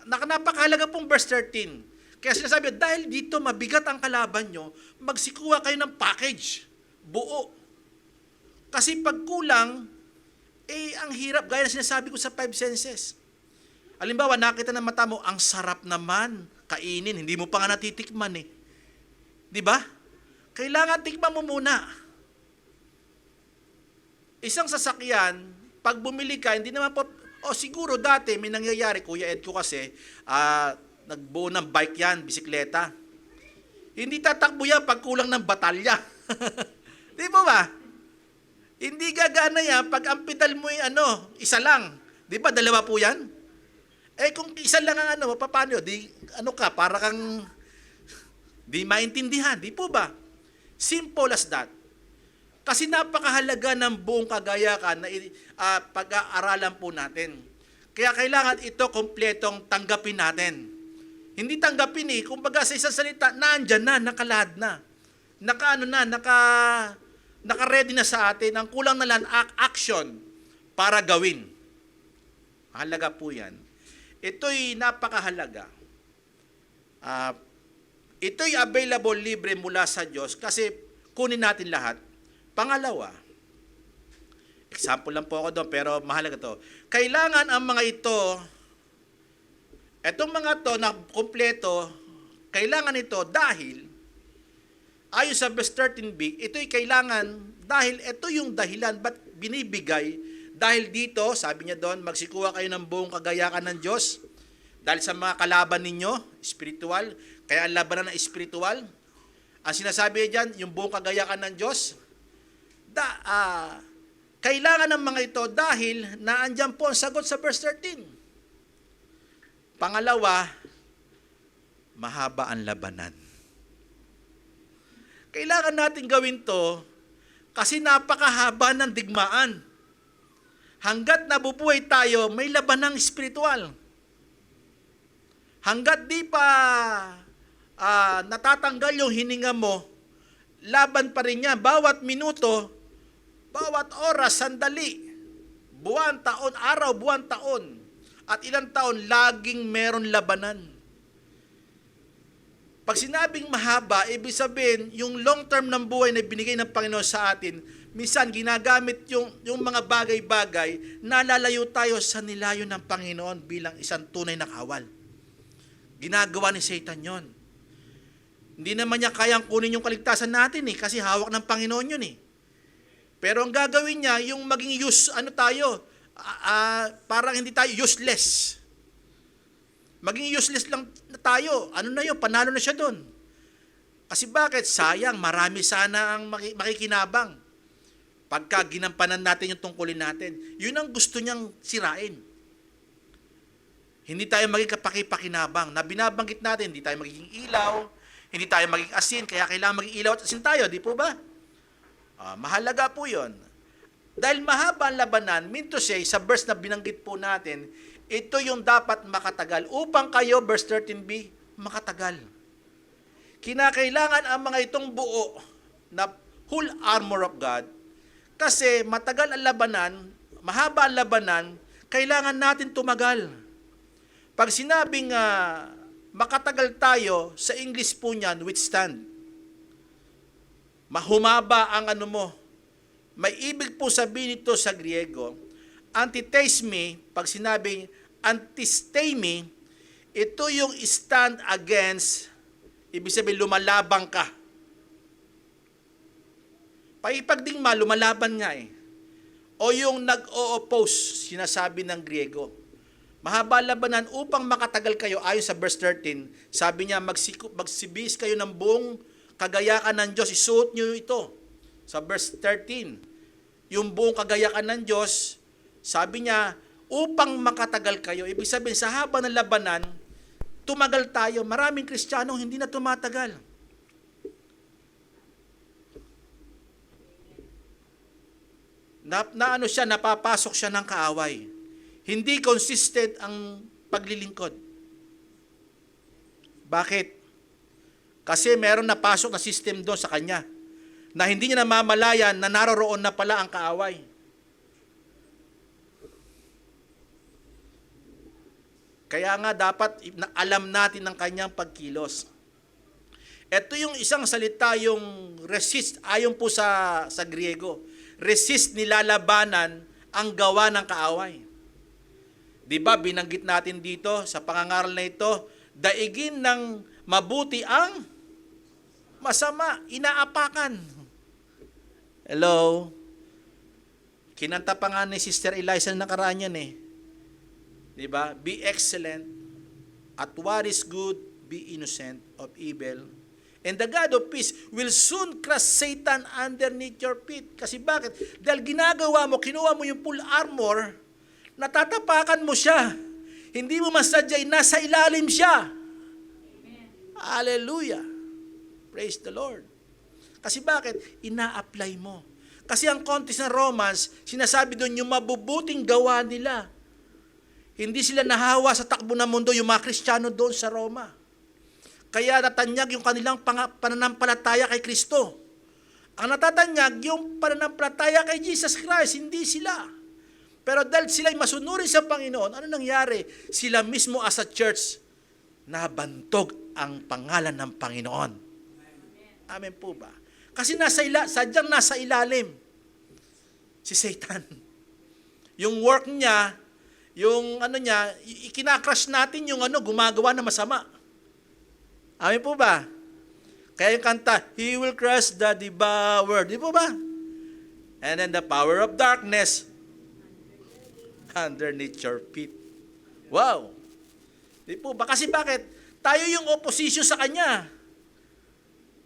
Napakahalaga pong verse 13. Kaya sinasabi, dahil dito mabigat ang kalaban nyo, magsikuha kayo ng package, buo. Kasi pag kulang, ang hirap, gaya na sinasabi ko sa 5 senses. Halimbawa, nakita ng mata mo, ang sarap naman, kainin, hindi mo pa nga natitikman eh. Di ba? Kailangan tikman mo muna. Isang sasakyan, pag bumili ka, hindi naman po, siguro dati may nangyayari, Kuya Ed ko kasi, nagbuo ng bike yan, bisikleta. Hindi tatakbo yan pag kulang ng batalya. Di ba ba? Hindi gagana yan pag ang pedal mo isa lang. Di ba, dalawa po yan? Kung isa lang ang paano, para kang, di maintindihan, di po ba? Simple as that. Kasi napakahalaga ng buong kagayakan na pag-aaralan po natin. Kaya kailangan ito kompletong tanggapin natin. Hindi tanggapin kumbaga sa isang salita, nandyan na, nakalahad na. Naka-ready na sa atin. Ang kulang na lang, action para gawin. Mahalaga po yan. Ito'y napakahalaga. Ito'y available libre mula sa Diyos kasi kunin natin lahat. Pangalawa, example lang po ako doon pero mahalaga to. Kailangan ang mga etong mga to na kumpleto, kailangan ito dahil, ayon sa verse 13b, ito'y kailangan dahil ito yung dahilan ba't binibigay. Dahil dito, sabi niya doon, magsikuha kayo ng buong kagayakan ng Diyos. Dahil sa mga kalaban ninyo, spiritual, kaya ang labanan na spiritual. Ang sinasabi niya dyan, yung buong kagayakan ng Diyos, kailangan ng mga ito dahil naandyan po ang sagot sa verse 13. Pangalawa, mahaba ang labanan. Kailangan natin gawin to kasi napakahaba ng digmaan. Hanggat nabubuhay tayo, may labanang spiritual. Hanggat di pa natatanggal yung hininga mo, laban pa rin yan. Bawat minuto, bawat oras, sandali, buwan, taon, araw, buwan, taon, at ilang taon, laging meron labanan. Pag sinabing mahaba, ibig sabihin, yung long term ng buhay na binigay ng Panginoon sa atin, minsan ginagamit yung mga bagay-bagay, nalalayo tayo sa nilayo ng Panginoon bilang isang tunay na kawal. Ginagawa ni Satan yon. Hindi naman niya kayang kunin yung kaligtasan natin kasi hawak ng Panginoon yun Pero ang gagawin niya, yung maging parang hindi tayo useless. Maging useless lang na tayo. Ano na yun? Panalo na siya doon. Kasi bakit? Sayang, marami sana ang makikinabang. Pagka ginampanan natin yung tungkulin natin. Yun ang gusto niyang sirain. Hindi tayo maging kapaki-pakinabang. Na binabanggit natin, hindi tayo magiging ilaw, hindi tayo magiging asin, kaya kailangan maging ilaw at asin tayo, di po ba? Mahalaga po yun. Dahil mahaba ang labanan, mean to say, sa verse na binanggit po natin, ito yung dapat makatagal. Upang kayo, verse 13b, makatagal. Kinakailangan ang mga itong buo na whole armor of God, kasi matagal ang labanan, mahaba ang labanan, kailangan natin tumagal. Pag sinabing makatagal tayo, sa English po niyan, withstand. Mahumaba ang May ibig po sabihin ito sa Griego, Antithesme, pag sinabing antistemi, ito yung stand against, ibig sabihin lumalabang ka. Paipagdigma, lumalaban nga eh. O yung nag-o-oppose, sinasabi ng Griego. Mahaba labanan upang makatagal kayo, ayon sa verse 13, sabi niya, magsibis kayo ng buong kagayakan ng Diyos, isuot nyo ito. Sa verse 13, yung buong kagayakan ng Diyos, sabi niya, upang makatagal kayo. Ibig sabihin, sa haba ng labanan, tumagal tayo. Maraming Kristiyano hindi na tumatagal. Napapasok siya ng kaaway. Hindi consistent ang paglilingkod. Bakit? Kasi meron napasok na system doon sa kanya na hindi niya namamalayan na naroroon na pala ang kaaway. Kaya nga dapat alam natin ang kanyang pagkilos. Ito yung isang salita, yung resist, ayon po sa Griego. Resist, nilalabanan ang gawa ng kaaway. Di ba, binanggit natin dito sa pangangaral na ito, daigin ng mabuti ang masama, inaapakan. Hello? Kinanta pa nga ni Sister Eliza na nakaraan yan eh. Di ba? Be excellent at what is good, be innocent of evil. And the God of peace will soon crush Satan underneath your feet. Kasi bakit? Dahil ginagawa mo, kinuha mo yung full armor, natatapakan mo siya. Hindi mo masadyay, nasa ilalim siya. Amen. Hallelujah. Praise the Lord. Kasi bakit? Ina-apply mo. Kasi ang context ng Romans, sinasabi doon yung mabubuting gawa nila. Hindi sila nahawa sa takbo ng mundo yung mga Kristiyano doon sa Roma. Kaya natanyag yung kanilang pananampalataya kay Kristo. Ang natatanyag yung pananampalataya kay Jesus Christ, hindi sila. Pero dahil sila'y masunurin sa Panginoon, ano nangyari? Sila mismo as a church, nabantog ang pangalan ng Panginoon. Amen po ba? Kasi sadyang nasa ilalim si Satan. Yung work niya, yung niya, ikinakrush natin yung gumagawa na masama. Amen po ba? Kaya yung kanta, He will crush the devourer. Di po ba? And then the power of darkness underneath your feet. Wow! Di po ba? Kasi bakit? Tayo yung opposition sa Kanya.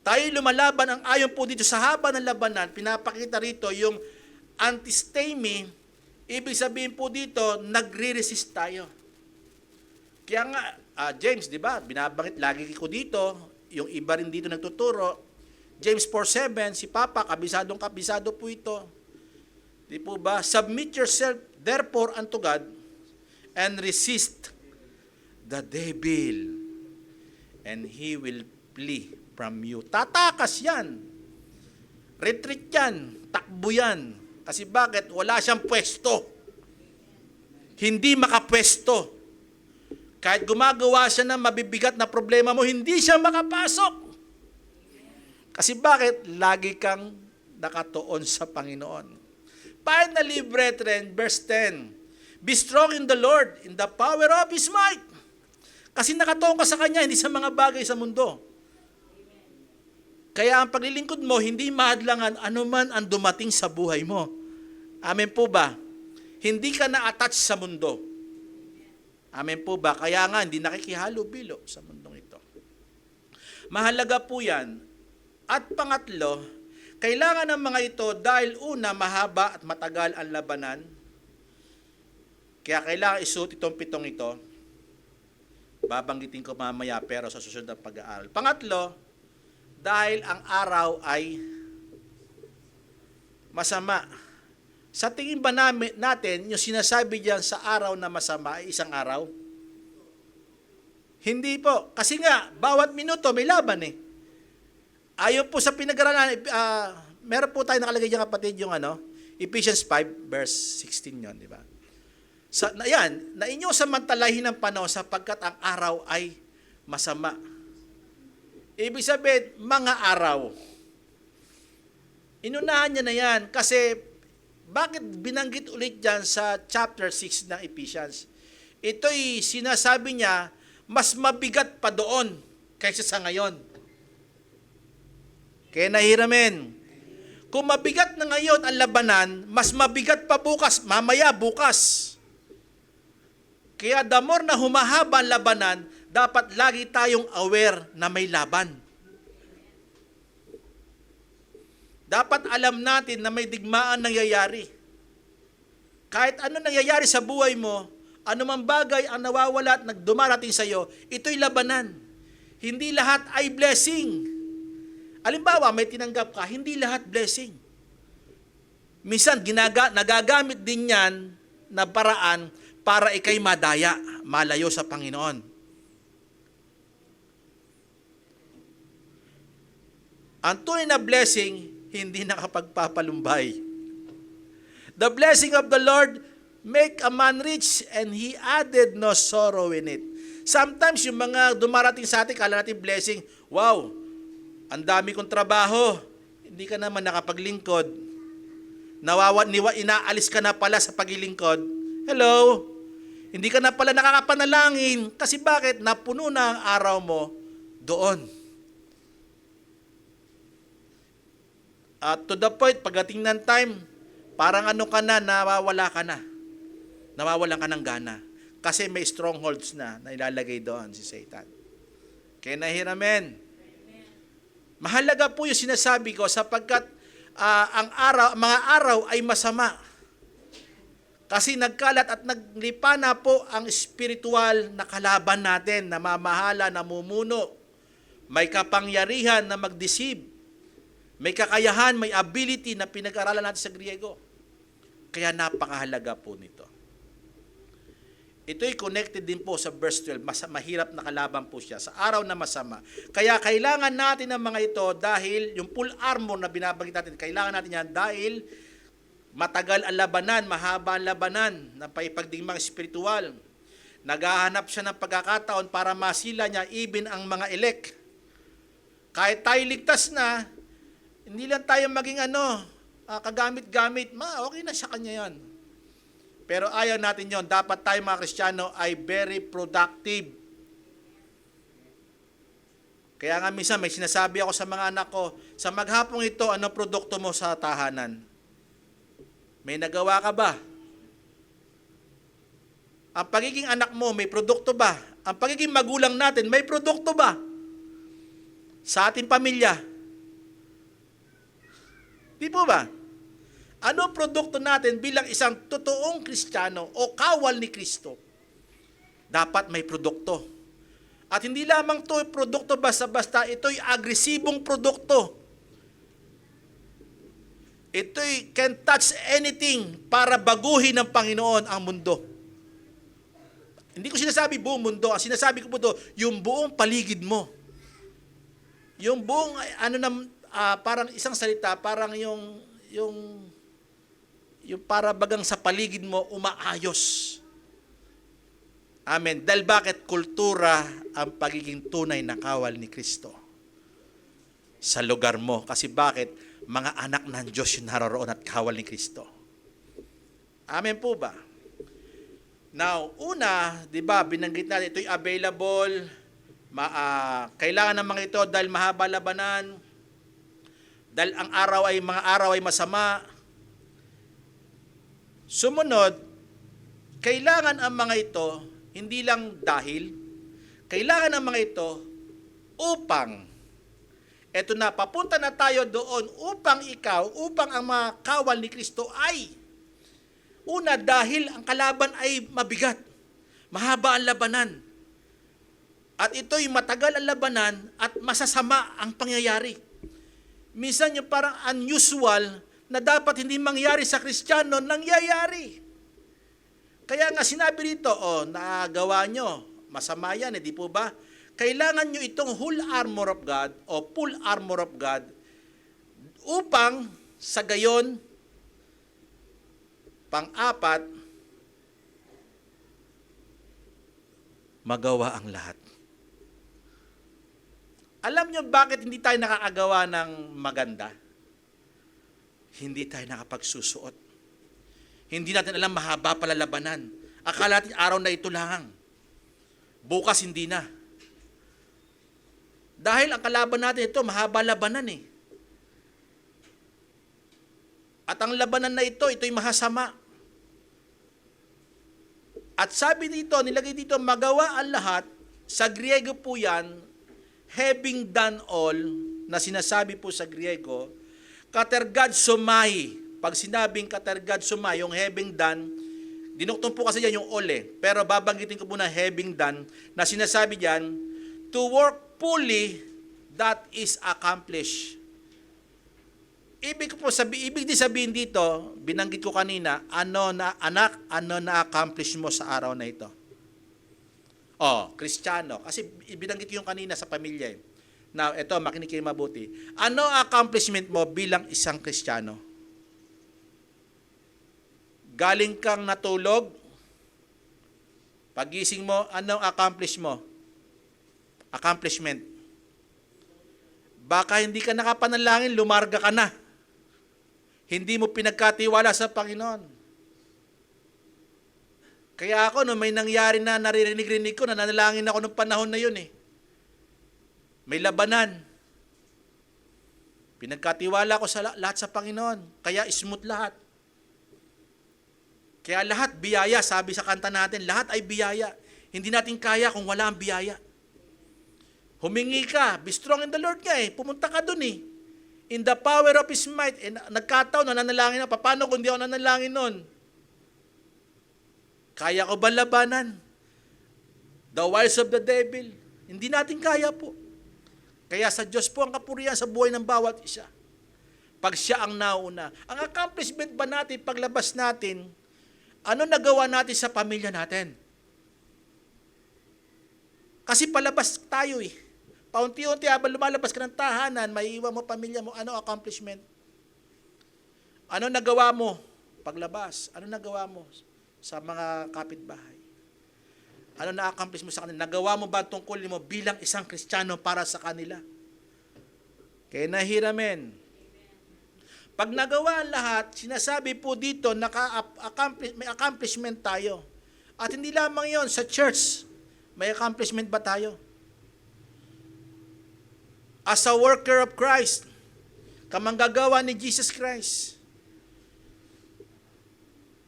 Tayo lumalaban ang ayon po dito sa haba ng labanan. Pinapakita rito yung antistemi. Ibig sabihin po dito, nagre-resist tayo. Kaya nga, James, di ba, binabangit lagi ko dito, yung iba rin dito nagtuturo, James 4:7, si Papa, kabisado po ito. Di po ba? Submit yourself, therefore, unto God, and resist the devil, and he will flee from you. Tatakas yan. Retreat yan. Takbo yan. Kasi bakit? Wala siyang pwesto. Hindi makapwesto. Kahit gumagawa siya ng mabibigat na problema mo, hindi siya makapasok. Kasi bakit? Lagi kang nakatuon sa Panginoon. Finally, brethren, verse 10, be strong in the Lord, in the power of His might. Kasi nakatuon ka sa Kanya, hindi sa mga bagay sa mundo. Kaya ang paglilingkod mo, hindi mahadlangan anuman ang dumating sa buhay mo. Amen po ba? Hindi ka na-attach sa mundo. Amen po ba? Kaya nga, hindi nakikihalo-bilo sa mundong ito. Mahalaga po yan. At pangatlo, kailangan ng mga ito dahil una, mahaba at matagal ang labanan. Kaya kailangan isuot itong 7 ito. Babanggitin ko mamaya pero sa susunod na pag-aaral. Pangatlo, dahil ang araw ay masama. Sa tingin ba natin, yung sinasabi diyan sa araw na masama ay isang araw? Hindi po. Kasi nga, bawat minuto may laban eh. Ayon po sa pinag-aralan, meron po tayo nakalagay diyan kapatid yung Ephesians 5 verse 16 yon, di ba? Na inyong samantalahin ng panahon sapagkat ang araw ay masama. Ibig sabihin, mga araw. Inunahan niya na yan kasi Bakit binanggit ulit dyan sa chapter 6 ng Ephesians? Ito'y sinasabi niya, mas mabigat pa doon kaysa sa ngayon. Kaya nahiramin. Kung mabigat na ngayon ang labanan, mas mabigat pa bukas, mamaya bukas. Kaya the more na humahaba ang labanan, dapat lagi tayong aware na may laban. Dapat alam natin na may digmaan nangyayari. Kahit ano nangyayari sa buhay mo, anumang bagay ang nawawala at nagdumarating sa iyo, ito'y labanan. Hindi lahat ay blessing. Halimbawa, may tinanggap ka, hindi lahat blessing. Minsan, nagagamit din yan na paraan para ikay madaya, malayo sa Panginoon. Ang tunay na blessing, hindi nakapagpapalumbay. The blessing of the Lord make a man rich and he added no sorrow in it. Sometimes yung mga dumarating sa atin, kala natin blessing, wow, ang dami kong trabaho, hindi ka naman nakapaglingkod. Inaalis ka na pala sa paglilingkod. Hello? Hindi ka na pala nakakapanalangin. Kasi bakit? Napuno na ang araw mo doon. At to the point, pagdating ng time, parang ano ka na, nawawala ka na. Nawawalan ka ng gana. Kasi may strongholds na ilalagay doon si Satan. Kaya nahiramin. Mahalaga po yung sinasabi ko sapagkat mga araw ay masama. Kasi nagkalat at naglipa na po ang spiritual na kalaban natin, na mamahala, namumuno. May kapangyarihan na mag-deceive. May kakayahan, may ability na pinag-aralan natin sa Griego. Kaya napakahalaga po nito. Ito'y connected din po sa verse 12. Mahirap na kalaban po siya sa araw na masama. Kaya kailangan natin ng mga ito dahil yung full armor na binabagit natin, kailangan natin yan dahil matagal ang labanan, mahaba ang labanan ng paipagdigmang spiritual. Naghahanap siya ng pagkakataon para masila niya even ang mga elect. Kahit tayo ligtas na, hindi lang tayo maging kagamit-gamit, okay na sa kanya yan. Pero ayaw natin yon. Dapat tayo mga Kristiyano ay very productive. Kaya nga minsan may sinasabi ako sa mga anak ko, sa maghapong ito, ano produkto mo sa tahanan? May nagawa ka ba? Ang pagiging anak mo, may produkto ba? Ang pagiging magulang natin, may produkto ba? Sa ating pamilya. Di po ba? Ano produkto natin bilang isang totoong Kristiyano o kawal ni Kristo? Dapat may produkto. At hindi lamang to produkto basta-basta, ito'y agresibong produkto. Ito'y can touch anything para baguhin ng Panginoon ang mundo. Hindi ko sinasabi buong mundo. Ang sinasabi ko po ito, yung buong paligid mo. Yung buong, parang isang salita, parang yung para bagang sa paligid mo umaayos. Amen. Dahil bakit? Kultura ang pagiging tunay na kawal ni Kristo sa lugar mo. Kasi bakit? Mga anak ng Diyos yung naroroon at kawal ni Kristo. Amen po ba? Now, una, di ba, binanggit natin, ito'y available, kailangan ng mga ito dahil mahaba labanan, dahil ang mga araw ay masama. Sumunod, kailangan ang mga ito, hindi lang dahil, kailangan ang mga ito upang, eto na, papunta na tayo doon upang upang ang mga kawal ni Kristo ay, una, dahil ang kalaban ay mabigat, mahaba ang labanan, at ito'y matagal ang labanan at masasama ang pangyayari. Minsan yung parang unusual na dapat hindi mangyari sa Kristiyano, nangyayari. Kaya nga sinabi rito, nagawa nyo, masama yan, di po ba? Kailangan nyo itong whole armor of God o full armor of God upang sa gayon, pang-apat, magawa ang lahat. Alam nyo bakit hindi tayo nakakagawa ng maganda? Hindi tayo nakapagsusuot. Hindi natin alam, mahaba pala labanan. Akala natin araw na ito lang. Bukas hindi na. Dahil ang kalaban natin ito, mahaba labanan eh. At ang labanan na ito'y mahasama. At sabi dito, nilagay dito, magawa ang lahat, sa Griego po yan, having done all, na sinasabi po sa Griego, katergadsomai. Pag sinabing katergadsomai, yung having done, dinuktong po kasi yan yung all eh. Pero babanggitin ko po na having done, na sinasabi diyan, to work fully, that is accomplished. Ibig din sabihin dito, binanggit ko kanina, ano na accomplish mo sa araw na ito? Kristiyano. Kasi binanggit ko yung kanina sa pamilya. Now, ito, makinig kayo mabuti. Ano accomplishment mo bilang isang Kristiyano? Galing kang natulog, pagising mo, anong accomplishment? Baka hindi ka nakapanalangin, lumarga ka na. Hindi mo pinagkatiwala sa Panginoon. Kaya ako, no, may nangyari na naririnig-rinig ko, na nanalangin ako nung panahon na yun eh. May labanan. Pinagkatiwala ko sa lahat sa Panginoon. Kaya smooth lahat. Kaya lahat biyaya, sabi sa kanta natin, lahat ay biyaya. Hindi natin kaya kung wala ang biyaya. Humingi ka, be strong in the Lord ka eh. Pumunta ka dun eh. In the power of His might. Nagkataon na nanalangin na. Paano kung di ako nanalangin nun? Kaya ko ba labanan? The wiles of the devil. Hindi natin kaya po. Kaya sa Diyos po ang kapurihan sa buhay ng bawat isa. Pag siya ang nauna. Ang accomplishment ba natin, paglabas natin, ano nagawa natin sa pamilya natin? Kasi palabas tayo eh. Paunti-unti habang lumalabas ka ng tahanan, maiiwan mo pamilya mo, ano accomplishment? Ano nagawa mo paglabas? Ano nagawa mo sa mga kapitbahay? Ano na-accomplish mo sa kanila? Nagawa mo ba tungkulin mo bilang isang Kristiyano para sa kanila? Kaya nahiramen. Pag nagawa ang lahat, sinasabi po dito, may accomplishment tayo. At hindi lamang yon sa church, may accomplishment ba tayo? As a worker of Christ, kamanggagawa ni Jesus Christ,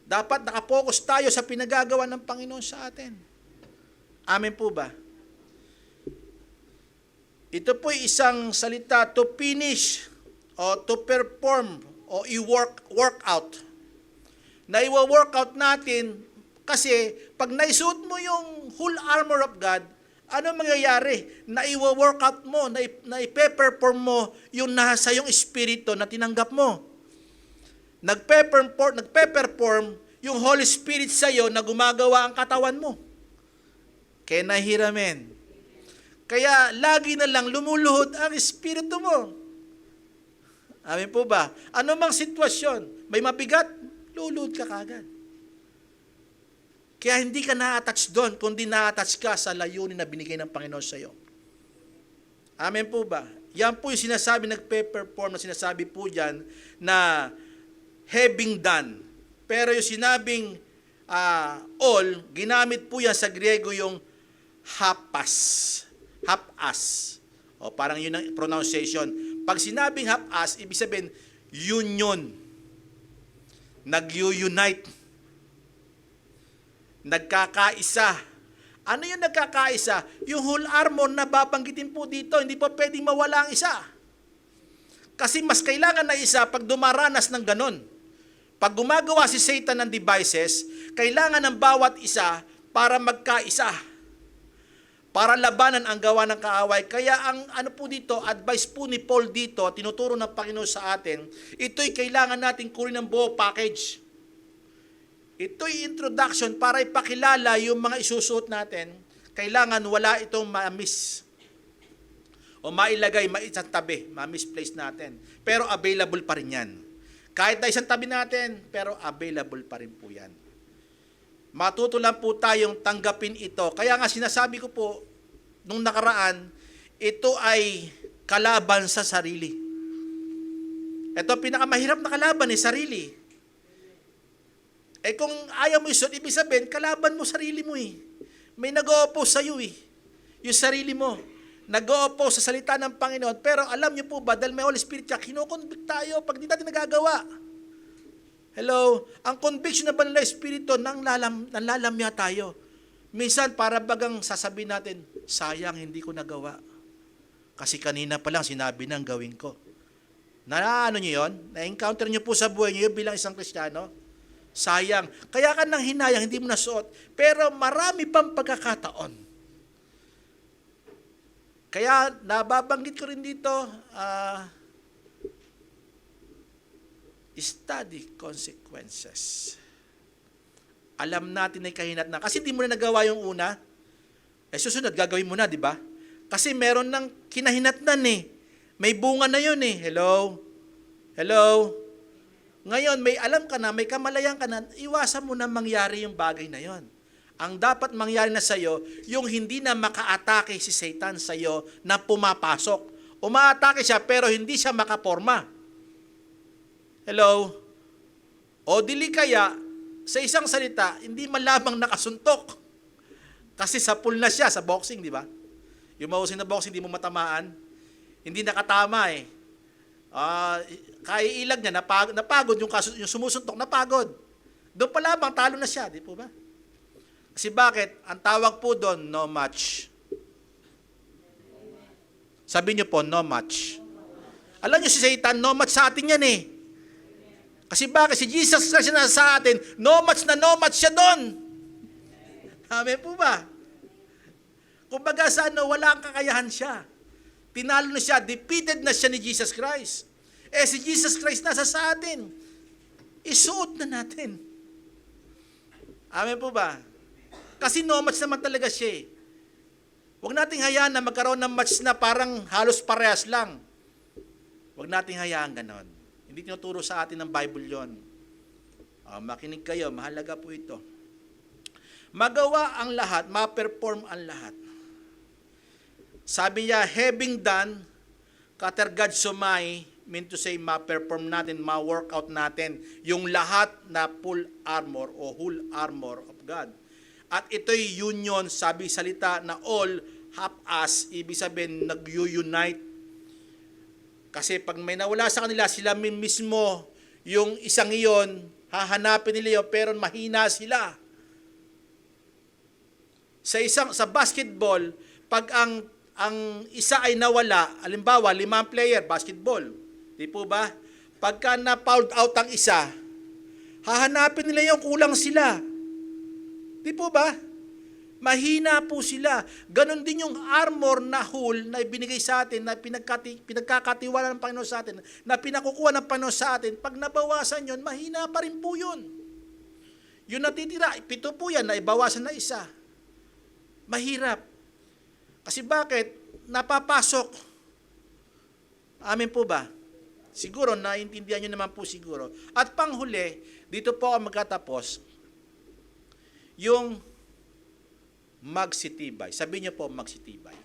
dapat nakapokus tayo sa pinagagawa ng Panginoon sa atin. Amen po ba? Ito po isang salita, to finish, o to perform, o i-work out. Na i-workout natin, kasi pag naisuot mo yung whole armor of God, ano mangyayari? Na i-workout mo, na i-perform mo yung nasa yung espiritu na tinanggap mo. Nagpe-perform yung Holy Spirit sa iyo na gumagawa ang katawan mo. Kaya nahiramen. Kaya lagi na lang lumuluhod ang espiritu mo. Amin po ba? Ano mang sitwasyon, may mabigat, luluhod ka kagad. Kaya hindi ka na-attach doon, kundi na-attach ka sa layunin na binigay ng Panginoon sa iyo. Amen po ba? Yan po yung sinasabi, nagpe-perform na sinasabi po dyan na having done. Pero yung sinabing all, ginamit po yan sa Griego yung hapas. Hapas. O parang yun ang pronunciation. Pag sinabing hapas, ibig sabihin, union. Nag-unite. Nagkakaisa. Ano yung nagkakaisa? Yung whole armor na babanggitin po dito, hindi po pwedeng mawala ang isa. Kasi mas kailangan na isa pag dumaranas ng ganon. Pag gumagawa si Satan ng devices, kailangan ng bawat isa para magkaisa. Para labanan ang gawa ng kaaway. Kaya ang ano po dito, advice po ni Paul dito, tinuturo ng Panginoon sa atin, ito'y kailangan natin kunin ng buo package. Ito'y introduction para ipakilala yung mga isusuot natin. Kailangan wala itong ma-miss. O mailagay, maisang tabi, ma-misplace natin. Pero available pa rin yan. Kahit na isang tabi natin, pero available pa rin po yan. Matuto lang po tayong tanggapin ito. Kaya nga sinasabi ko po, nung nakaraan, ito ay kalaban sa sarili. Ito pinakamahirap na kalaban, sarili. Eh kung ayaw mo isuot, ibig sabihin, kalaban mo sarili mo eh. May nag-o-oppose sa'yo eh. Yung sarili mo. Nag-o-oppose sa salita ng Panginoon. Pero alam niyo po ba, dahil may Holy Spirit siya, kinoconvict tayo pag di natin nagagawa. Hello? Ang conviction na ba ng Espiritu, nanlalamya tayo. Minsan, para bagang sasabihin natin, sayang, hindi ko nagawa. Kasi kanina pa lang sinabi nang gawin ko. Ano niyo yon? Na-encounter niyo po sa buhay niyo bilang isang Kristiyano? Sayang. Kaya ka nang hinayang, hindi mo nasuot. Pero marami pang pagkakataon. Kaya nababanggit ko rin dito, study consequences. Alam natin ay kahinat na. Kasi hindi mo na nagawa yung una, susunod, gagawin mo na, di ba? Kasi meron ng kinahinatnan eh. May bunga na yun eh. Hello? Hello? Ngayon, may alam ka na, may kamalayan ka na, iwasan mo na mangyari yung bagay na yon. Ang dapat mangyari na sa'yo, yung hindi na makaatake si Satan sa'yo na pumapasok. Umaatake siya pero hindi siya makaporma. Hello? O dili kaya, sa isang salita, hindi malamang nakasuntok. Kasi sa pool na siya, sa boxing, di ba? Yung mahusing na boxing, hindi mo matamaan. Hindi nakatama eh. Kaya ilag niya, napagod yung sumusuntok, napagod. Doon pa lamang, talo na siya, di po ba? Kasi bakit? Ang tawag po doon, no match. Sabi niyo po, no match. Alam niyo si Satan, no match sa atin yan eh. Kasi bakit? Si Jesus Christ na sa atin, no match siya doon. Amen po ba? Kumbaga sa wala ang kakayahan siya. Tinalo na siya, defeated na siya ni Jesus Christ. Si Jesus Christ nasa sa atin. Isuot na natin. Amen po ba? Kasi no match naman talaga siya eh. Huwag nating hayaan na magkaroon ng match na parang halos parehas lang. Huwag nating hayaan ganon. Hindi tinuturo sa atin ng Bible yon. Makinig kayo, mahalaga po ito. Magawa ang lahat, ma-perform ang lahat. Sabi niya, having done, katergad sumay, mean to say, ma-perform natin, ma-workout natin, yung lahat na full armor o whole armor of God. At ito'y union, sabi salita na all, half-as, ibig sabihin, nag-unite. Kasi pag may nawala sa kanila, sila mismo, yung isang iyon, hahanapin nila yun, pero mahina sila. Sa basketball, pag ang isa ay nawala, halimbawa, 5 player, basketball. Di po ba? Pagka na-fouled out ang isa, hahanapin nila yung kulang sila. Di po ba? Mahina po sila. Ganon din yung armor na whole na ibinigay sa atin, na pinagkakatiwala ng Panginoon sa atin, na pinakukuha ng Panginoon sa atin. Pag nabawasan yun, mahina pa rin po yun. Yung natitira, 7 po yan, na ibawasan na isa. Mahirap. Kasi bakit? Napapasok. Amen po ba? Siguro, naintindihan nyo naman po siguro. At panghuli, dito po ako magkatapos, yung magsitibay. Sabi niyo po, magsitibay.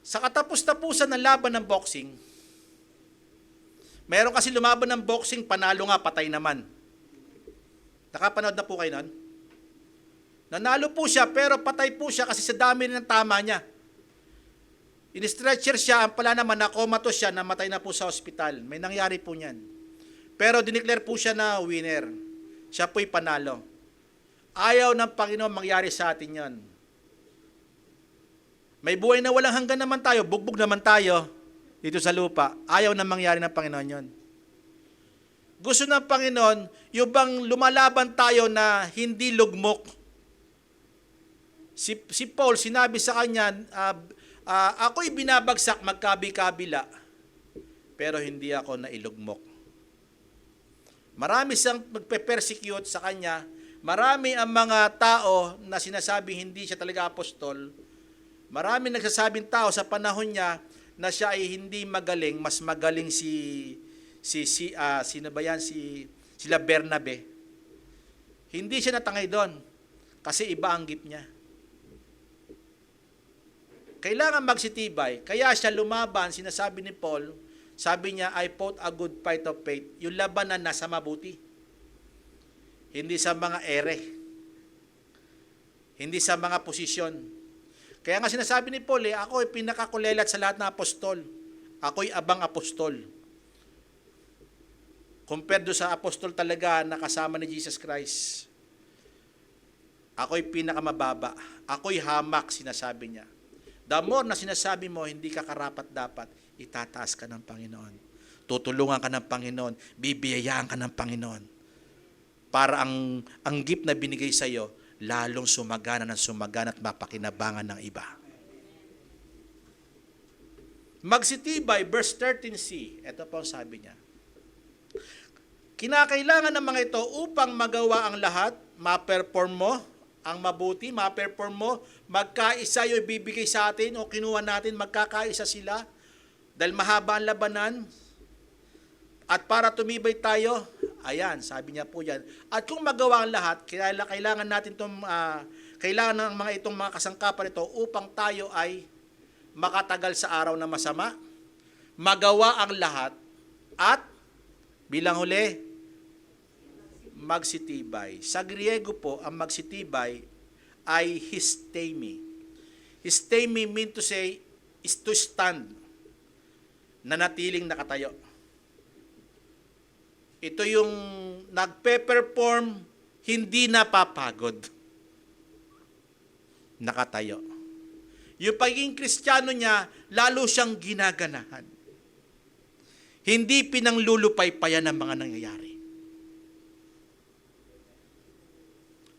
Sa katapos-tapusan ng laban ng boxing, mayroon kasi lumaban ng boxing, panalo nga, patay naman. Nakapanood na po kayo nun? Nanalo po siya, pero patay po siya kasi sa dami ng tama niya. In-stretcher siya, ang pala naman, nakomatos siya, namatay na po sa ospital. May nangyari po niyan. Pero dineclare po siya na winner. Siya po'y panalo. Ayaw ng Panginoon mangyari sa atin yan. May buhay na walang hanggan naman tayo, bugbog naman tayo dito sa lupa. Ayaw na mangyari ng Panginoon yon. Gusto ng Panginoon, yung bang lumalaban tayo na hindi lugmok. Si Paul, sinabi sa kanya, ako'y binabagsak magkabi-kabila, pero hindi ako nailugmok. Marami siyang magpe-persecute sa kanya. Marami ang mga tao na sinasabing hindi siya talaga apostol. Marami nagsasabing tao sa panahon niya na siya ay hindi magaling, mas magaling sino ba yan? Sila Bernabe. Hindi siya natangay doon kasi iba ang gift niya. Kailangan magsitibay. Kaya siya lumaban, sinasabi ni Paul, Sabi niya, I fought a good fight of faith. Yung labanan nasa mabuti. Hindi sa mga ere. Hindi sa mga posisyon. Kaya nga sinasabi ni Paul, ako ay pinakakulelat sa lahat ng apostol. Ako'y abang apostol. Compared do sa apostol talaga na kasama ni Jesus Christ. Ako'y pinakamababa. Ako'y hamak, sinasabi niya. The more na sinasabi mo, hindi ka karapat-dapat, itataas ka ng Panginoon. Tutulungan ka ng Panginoon. Bibiyayaan ka ng Panginoon. Para ang gift na binigay sa iyo, lalong sumagana ng sumagana at mapakinabangan ng iba. Magsitibay, verse 13c. Ito po ang sabi niya. Kinakailangan ng mga ito upang magawa ang lahat, ma-perform mo ang mabuti, ma-perform mo, magkaisa yung ibibigay sa atin o kinuha natin, magkakaisa sila dahil mahaba ang labanan. At para tumibay tayo, ayan, sabi niya po yan. At kung magawa ang lahat, kailangan natin kailangan ng mga itong mga kasangkapan ito upang tayo ay makatagal sa araw na masama, magawa ang lahat, at bilang huli, magsitibay. Sa Griego po, ang magsitibay ay histemi. Histemi mean to say, is to stand, nanatiling nakatayo. Ito yung nagpe-perform, hindi napapagod. Nakatayo. Yung pagiging Kristiyano niya, lalo siyang ginaganahan. Hindi pinanglulupaypayan ang mga nangyayari.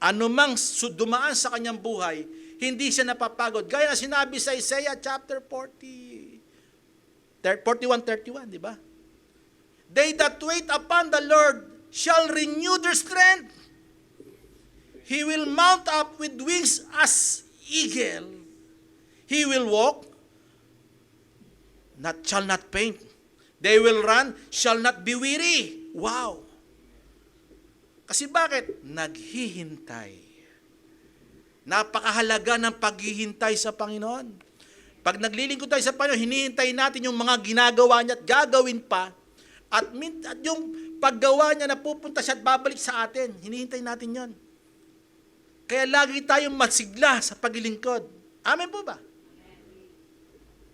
Ano mang dumaan sa kanyang buhay, hindi siya napapagod. Gaya na sinabi sa Isaiah chapter 41:31, di ba? They that wait upon the Lord shall renew their strength. He will mount up with wings as eagle. He will walk, shall not faint. They will run, shall not be weary. Wow! Kasi bakit? Naghihintay. Napakahalaga ng paghihintay sa Panginoon. Pag naglilingkod tayo sa Panginoon, hinihintay natin yung mga ginagawa niya at gagawin pa. At yung paggawa niya na pupunta siya at babalik sa atin, hinihintay natin yon. Kaya lagi tayong masigla sa paglilingkod. Amen po ba?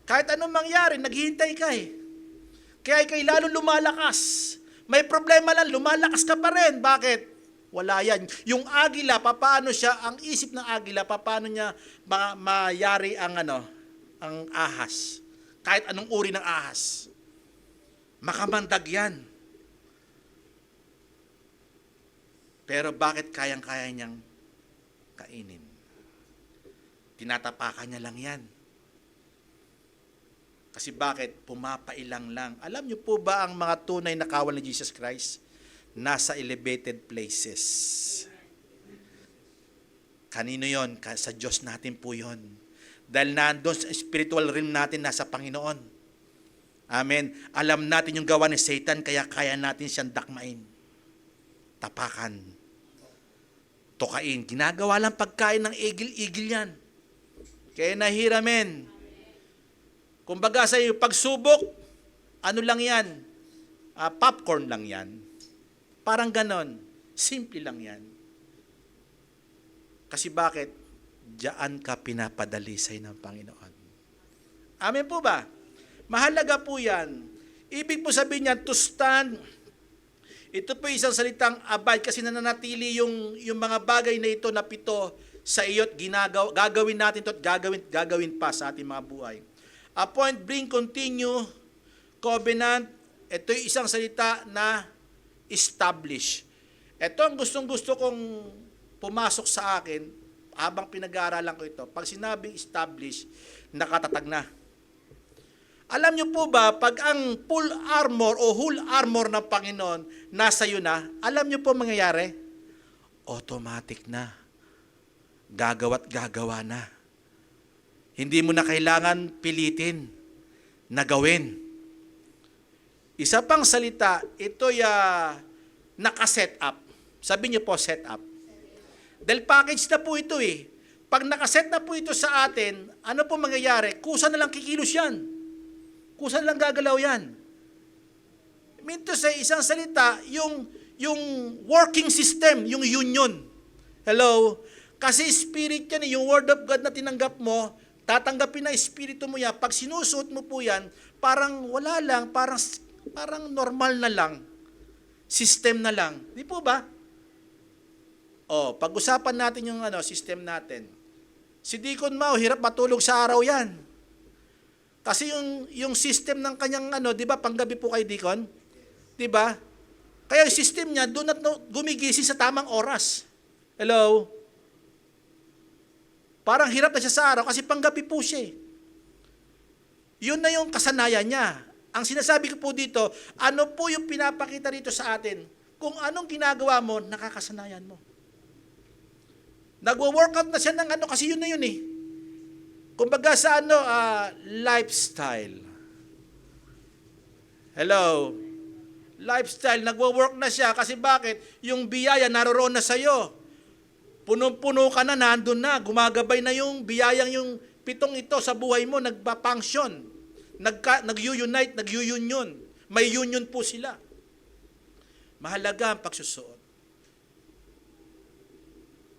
Kahit anong mangyari, naghihintay ka eh. Kaya ikay lalo lumalakas. May problema lang, lumalakas ka pa rin. Bakit? Wala yan. Yung agila, paano siya, ang isip ng agila, paano niya mayari ang ahas. Kahit anong uri ng ahas. Makamandag yan. Pero bakit kayang-kaya niyang kainin? Tinatapakan niya lang yan. Kasi bakit? Pumapailang lang. Alam niyo po ba ang mga tunay na kawal ni Jesus Christ? Nasa elevated places. Kanino yon? Sa Diyos natin po yon. Dahil nandun sa spiritual realm natin, nasa Panginoon. Amen. Alam natin yung gawa ni Satan, kaya kaya natin siyang dakmain. Tapakan. Tukain. Ginagawa lang pagkain ng igil-igil yan. Kaya nahiramin. Kumbaga sa iyo, pagsubok, ano lang yan? Popcorn lang yan. Parang ganon. Simple lang yan. Kasi bakit? Diyan ka pinapadalisay ng Panginoon. Amen po ba? Mahalaga po yan. Ibig po sabihin niyan, to stand. Ito po isang salitang abide kasi nananatili yung mga bagay na ito na pito sa iyo at gagawin natin ito at gagawin pa sa ating mga buhay. Appoint, bring, continue, covenant. Ito yung isang salita na establish. Ito ang gustong-gusto kong pumasok sa akin habang pinag-aaralan ko ito. Pag sinabing establish, nakatatag na. Alam niyo po ba, pag ang full armor o whole armor ng Panginoon nasa iyo na, alam niyo po mangyayari? Automatic na. Gagawa't gagawa na. Hindi mo na kailangan pilitin na gawin. Isa pang salita, ito'y naka-set up. Sabi niyo po, set up. Dahil package na po ito eh. Pag naka-set na po ito sa atin, ano po mangyayari? Kusa na lang kikilos yan. Kusa na lang gagalaw yan. Mean to say, isang salita, yung working system, yung union. Hello? Kasi spirit yan, yung word of God na tinanggap mo, tatanggapin na espiritu mo yan. Pag sinusuot mo po yan, parang wala lang, parang normal na lang. System na lang. Di po ba? O, pag-usapan natin yung system natin. Si Deacon Mau, hirap matulog sa araw yan. Kasi yung system ng kanyang di ba, panggabi po kay Deacon? Di ba? Kaya yung system niya, doon at gumigising sa tamang oras. Hello? Parang hirap na siya sa araw kasi panggabi po siya. Yun na yung kasanayan niya. Ang sinasabi ko po dito, ano po yung pinapakita dito sa atin? Kung anong ginagawa mo, nakakasanayan mo. Nagwo-workout na siya ng kasi yun na yun eh. Kumbaga sa lifestyle. Hello? Lifestyle, nagwo-work na siya kasi bakit? Yung biyaya naroroon na sa'yo. Punong-puno ka na, nandun na, gumagabay na yung biyayang yung pitong ito sa buhay mo, nagpa-function. Nag-unite, nag-union. May union po sila. Mahalaga ang pagsusuot.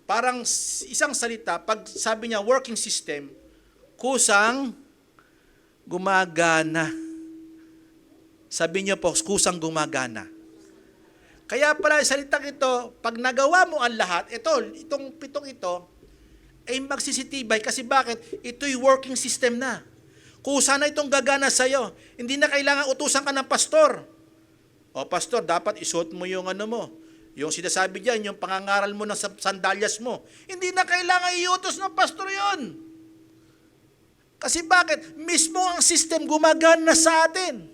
Parang isang salita, pag sabi niya working system, kusang gumagana. Sabi niyo po, kusang gumagana. Kaya pala salitang ito, pag nagawa mo ang lahat, itong pitong ito, ay magsisitibay. Kasi bakit? Ito'y working system na. Kusa na itong gagana sa'yo. Hindi na kailangan utusan ka ng pastor. O pastor, dapat isuot mo yung mo. Yung sinasabi diyan, yung pangangaral mo ng sandalyas mo. Hindi na kailangan iutos ng pastor yon. Kasi bakit? Mismo ang system gumagana sa atin.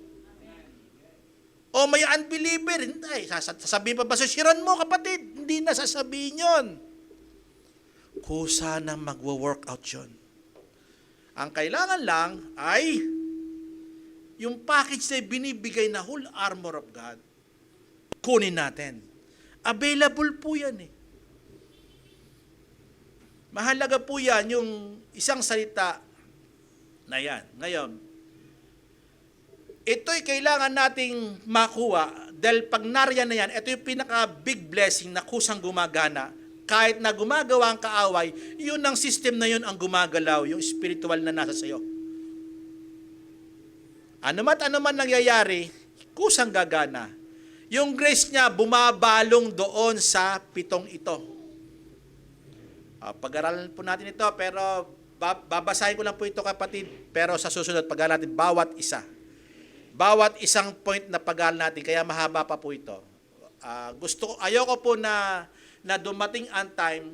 O may unbeliever, hindi, sasabihin pa ba siran mo kapatid? Hindi na sasabihin yun. Kusa na magwo-workout yun. Ang kailangan lang ay yung package na binibigay na whole armor of God, kunin natin. Available po yan eh. Mahalaga po yan yung isang salita na yan. Ngayon, ito'y kailangan nating makuha dahil pag nariyan na yan, ito yung pinaka-big blessing na kusang gumagana. Kahit na gumagawa ang kaaway, yun ang system na yun ang gumagalaw, yung spiritual na nasa sayo. Ano man nangyayari, kusang gagana. Yung grace niya bumabalong doon sa pitong ito. Pag-aralan po natin ito, pero babasahin ko lang po ito kapatid, pero sa susunod pag-aralan natin bawat isa. Bawat isang point na pag-aralan natin, kaya mahaba pa po ito. Ayoko po na dumating ang time,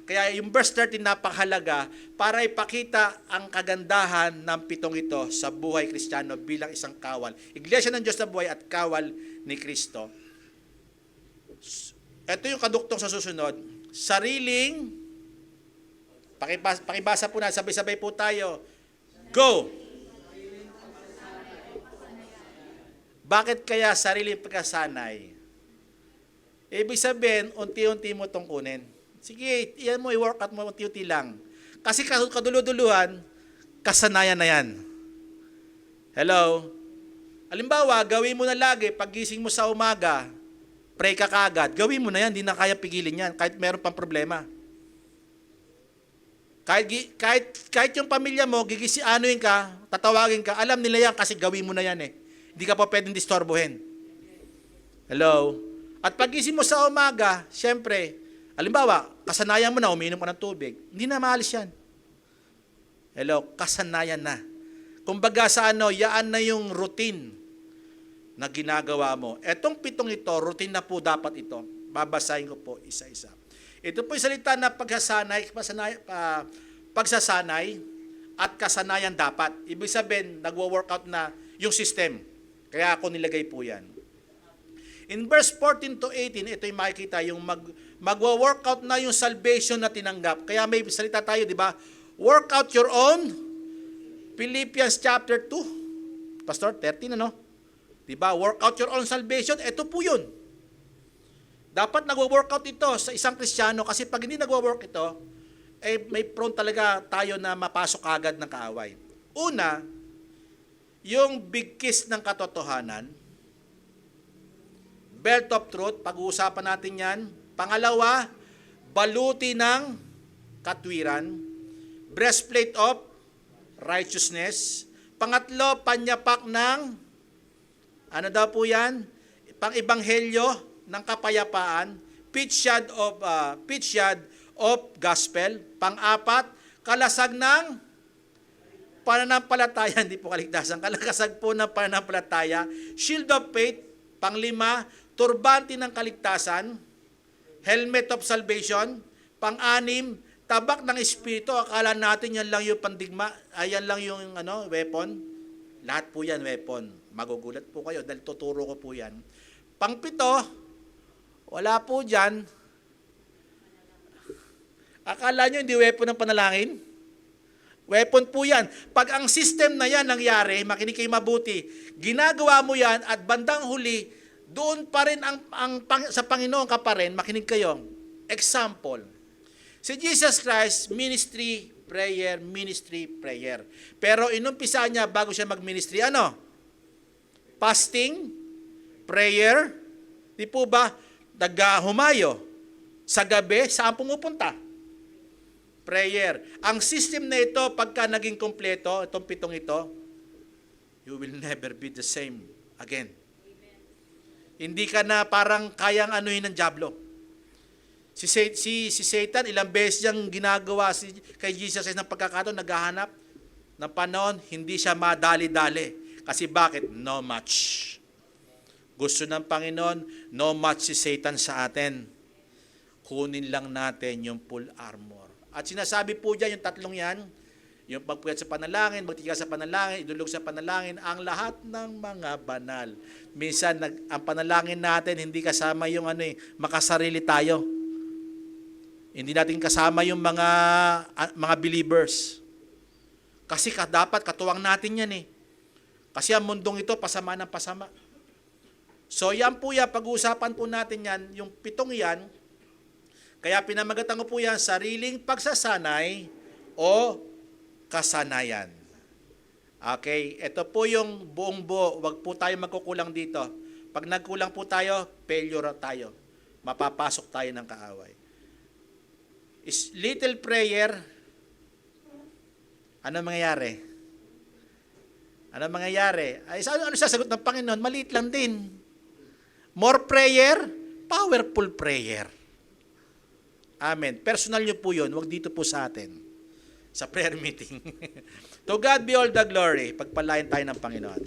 kaya yung verse 13 napakahalaga para ipakita ang kagandahan ng pitong ito sa buhay Kristiyano bilang isang kawal. Iglesia ng Diyos na buhay at kawal ni Kristo. Ito yung kaduktong sa susunod. Sariling, pakibasa po na, sabay-sabay po tayo. Go! Bakit kaya sariling pagkasanay? Ibig sabihin, unti-unti mo itong kunin. Sige, iyan mo, i-workout mo, unti-unti lang. Kasi kaduluduluhan, kasanayan na yan. Hello? Halimbawa, gawin mo na lagi, pagising mo sa umaga, pray ka kagad, gawin mo na yan, hindi na kaya pigilin yan, kahit meron pang problema. Kahit yung pamilya mo, gigisianoin ka, tatawagin ka, alam nila yan kasi gawin mo na yan eh. Hindi ka pa pwedeng disturbuhin. Hello? At pagising mo sa umaga, syempre, halimbawa, kasanayan mo na, uminom ka ng tubig. Hindi na maalis yan. Hello, kasanayan na. Kumbaga sa yaan na yung routine na ginagawa mo. Etong pitong ito, routine na po dapat ito. Babasahin ko po isa-isa. Ito po yung salita na pagsasanay at kasanayan dapat. Ibig sabihin, nagwo-workout na yung system. Kaya ako nilagay po yan. In verse 14 to 18, ito yung makikita, yung magwo-workout na yung salvation na tinanggap. Kaya may salita tayo, di ba? Work out your own. Philippians chapter 2. Pastor, 13 Di ba? Work out your own salvation. Ito po yun. Dapat nagwo-workout ito sa isang Kristiyano kasi pag hindi nagwo-work ito, may prone talaga tayo na mapasok agad ng kaaway. Una, yung bigkis ng katotohanan. belt of truth, pag-uusapan natin yan. Pangalawa, baluti ng katwiran, breastplate of righteousness. Pangatlo, panyapak ng, ano daw po yan? Pang-ibanghelyo ng kapayapaan, pitchad of gospel. Pang-apat, kalasag ng pananampalataya, hindi po kaligtasan, kalasag po ng pananampalataya, shield of faith. Pang-lima, turbante ng kaligtasan, helmet of salvation. Pang-anim, tabak ng espiritu. Akala natin yan lang yung pandigma, yan lang yung weapon. Lahat po yan weapon. Magugulat po kayo dahil tuturo ko po yan. Pang-pito, wala po dyan. Akala nyo hindi weapon ng panalangin? Weapon po yan. Pag ang system na yan nangyari, makinig kayo mabuti, ginagawa mo yan at bandang huli, doon pa rin sa Panginoon ka pa rin, makinig kayo. Example, si Jesus Christ, ministry, prayer. Pero inumpisa niya bago siya mag-ministry, ano? Fasting, prayer, di po ba, naghumayo, sa gabi, saan pumupunta? Prayer. Ang system na ito, pagka naging kompleto, itong pitong ito, you will never be the same again. Amen. Hindi ka na parang kayang anuhin ng dyablo. Si Satan, ilang beses niyang ginagawa kay Jesus ng pagkakataon, naghahanap ng panahon, hindi siya madali-dali. Kasi bakit? No match. Gusto ng Panginoon, no match si Satan sa atin. Kunin lang natin yung full armor. At sinasabi po dyan, yung tatlong yan, yung pagpuyat sa panalangin, magtigas sa panalangin, idulog sa panalangin, ang lahat ng mga banal. Minsan, ang panalangin natin, hindi kasama yung makasarili tayo. Hindi natin kasama yung mga believers. Kasi dapat katuwang natin yan . Kasi ang mundong ito, pasama ng pasama. So yan po yan, pag-uusapan po natin yan, yung pitong yan, kaya pinamagatan ko po yan, sariling pagsasanay o kasanayan. Okay, ito po yung buong buo, wag po tayo magkukulang dito. Pag nagkulang po tayo, failure tayo. Mapapasok tayo ng kaaway. Is little prayer, ano mangyayari? Ano mangyayari? Ay, ano sasagot ng Panginoon? Maliit lang din. More prayer, powerful prayer. Amen. Personal nyo po yun, wag dito po sa atin. Sa prayer meeting. To God be all the glory. Pagpalain tayo ng Panginoon.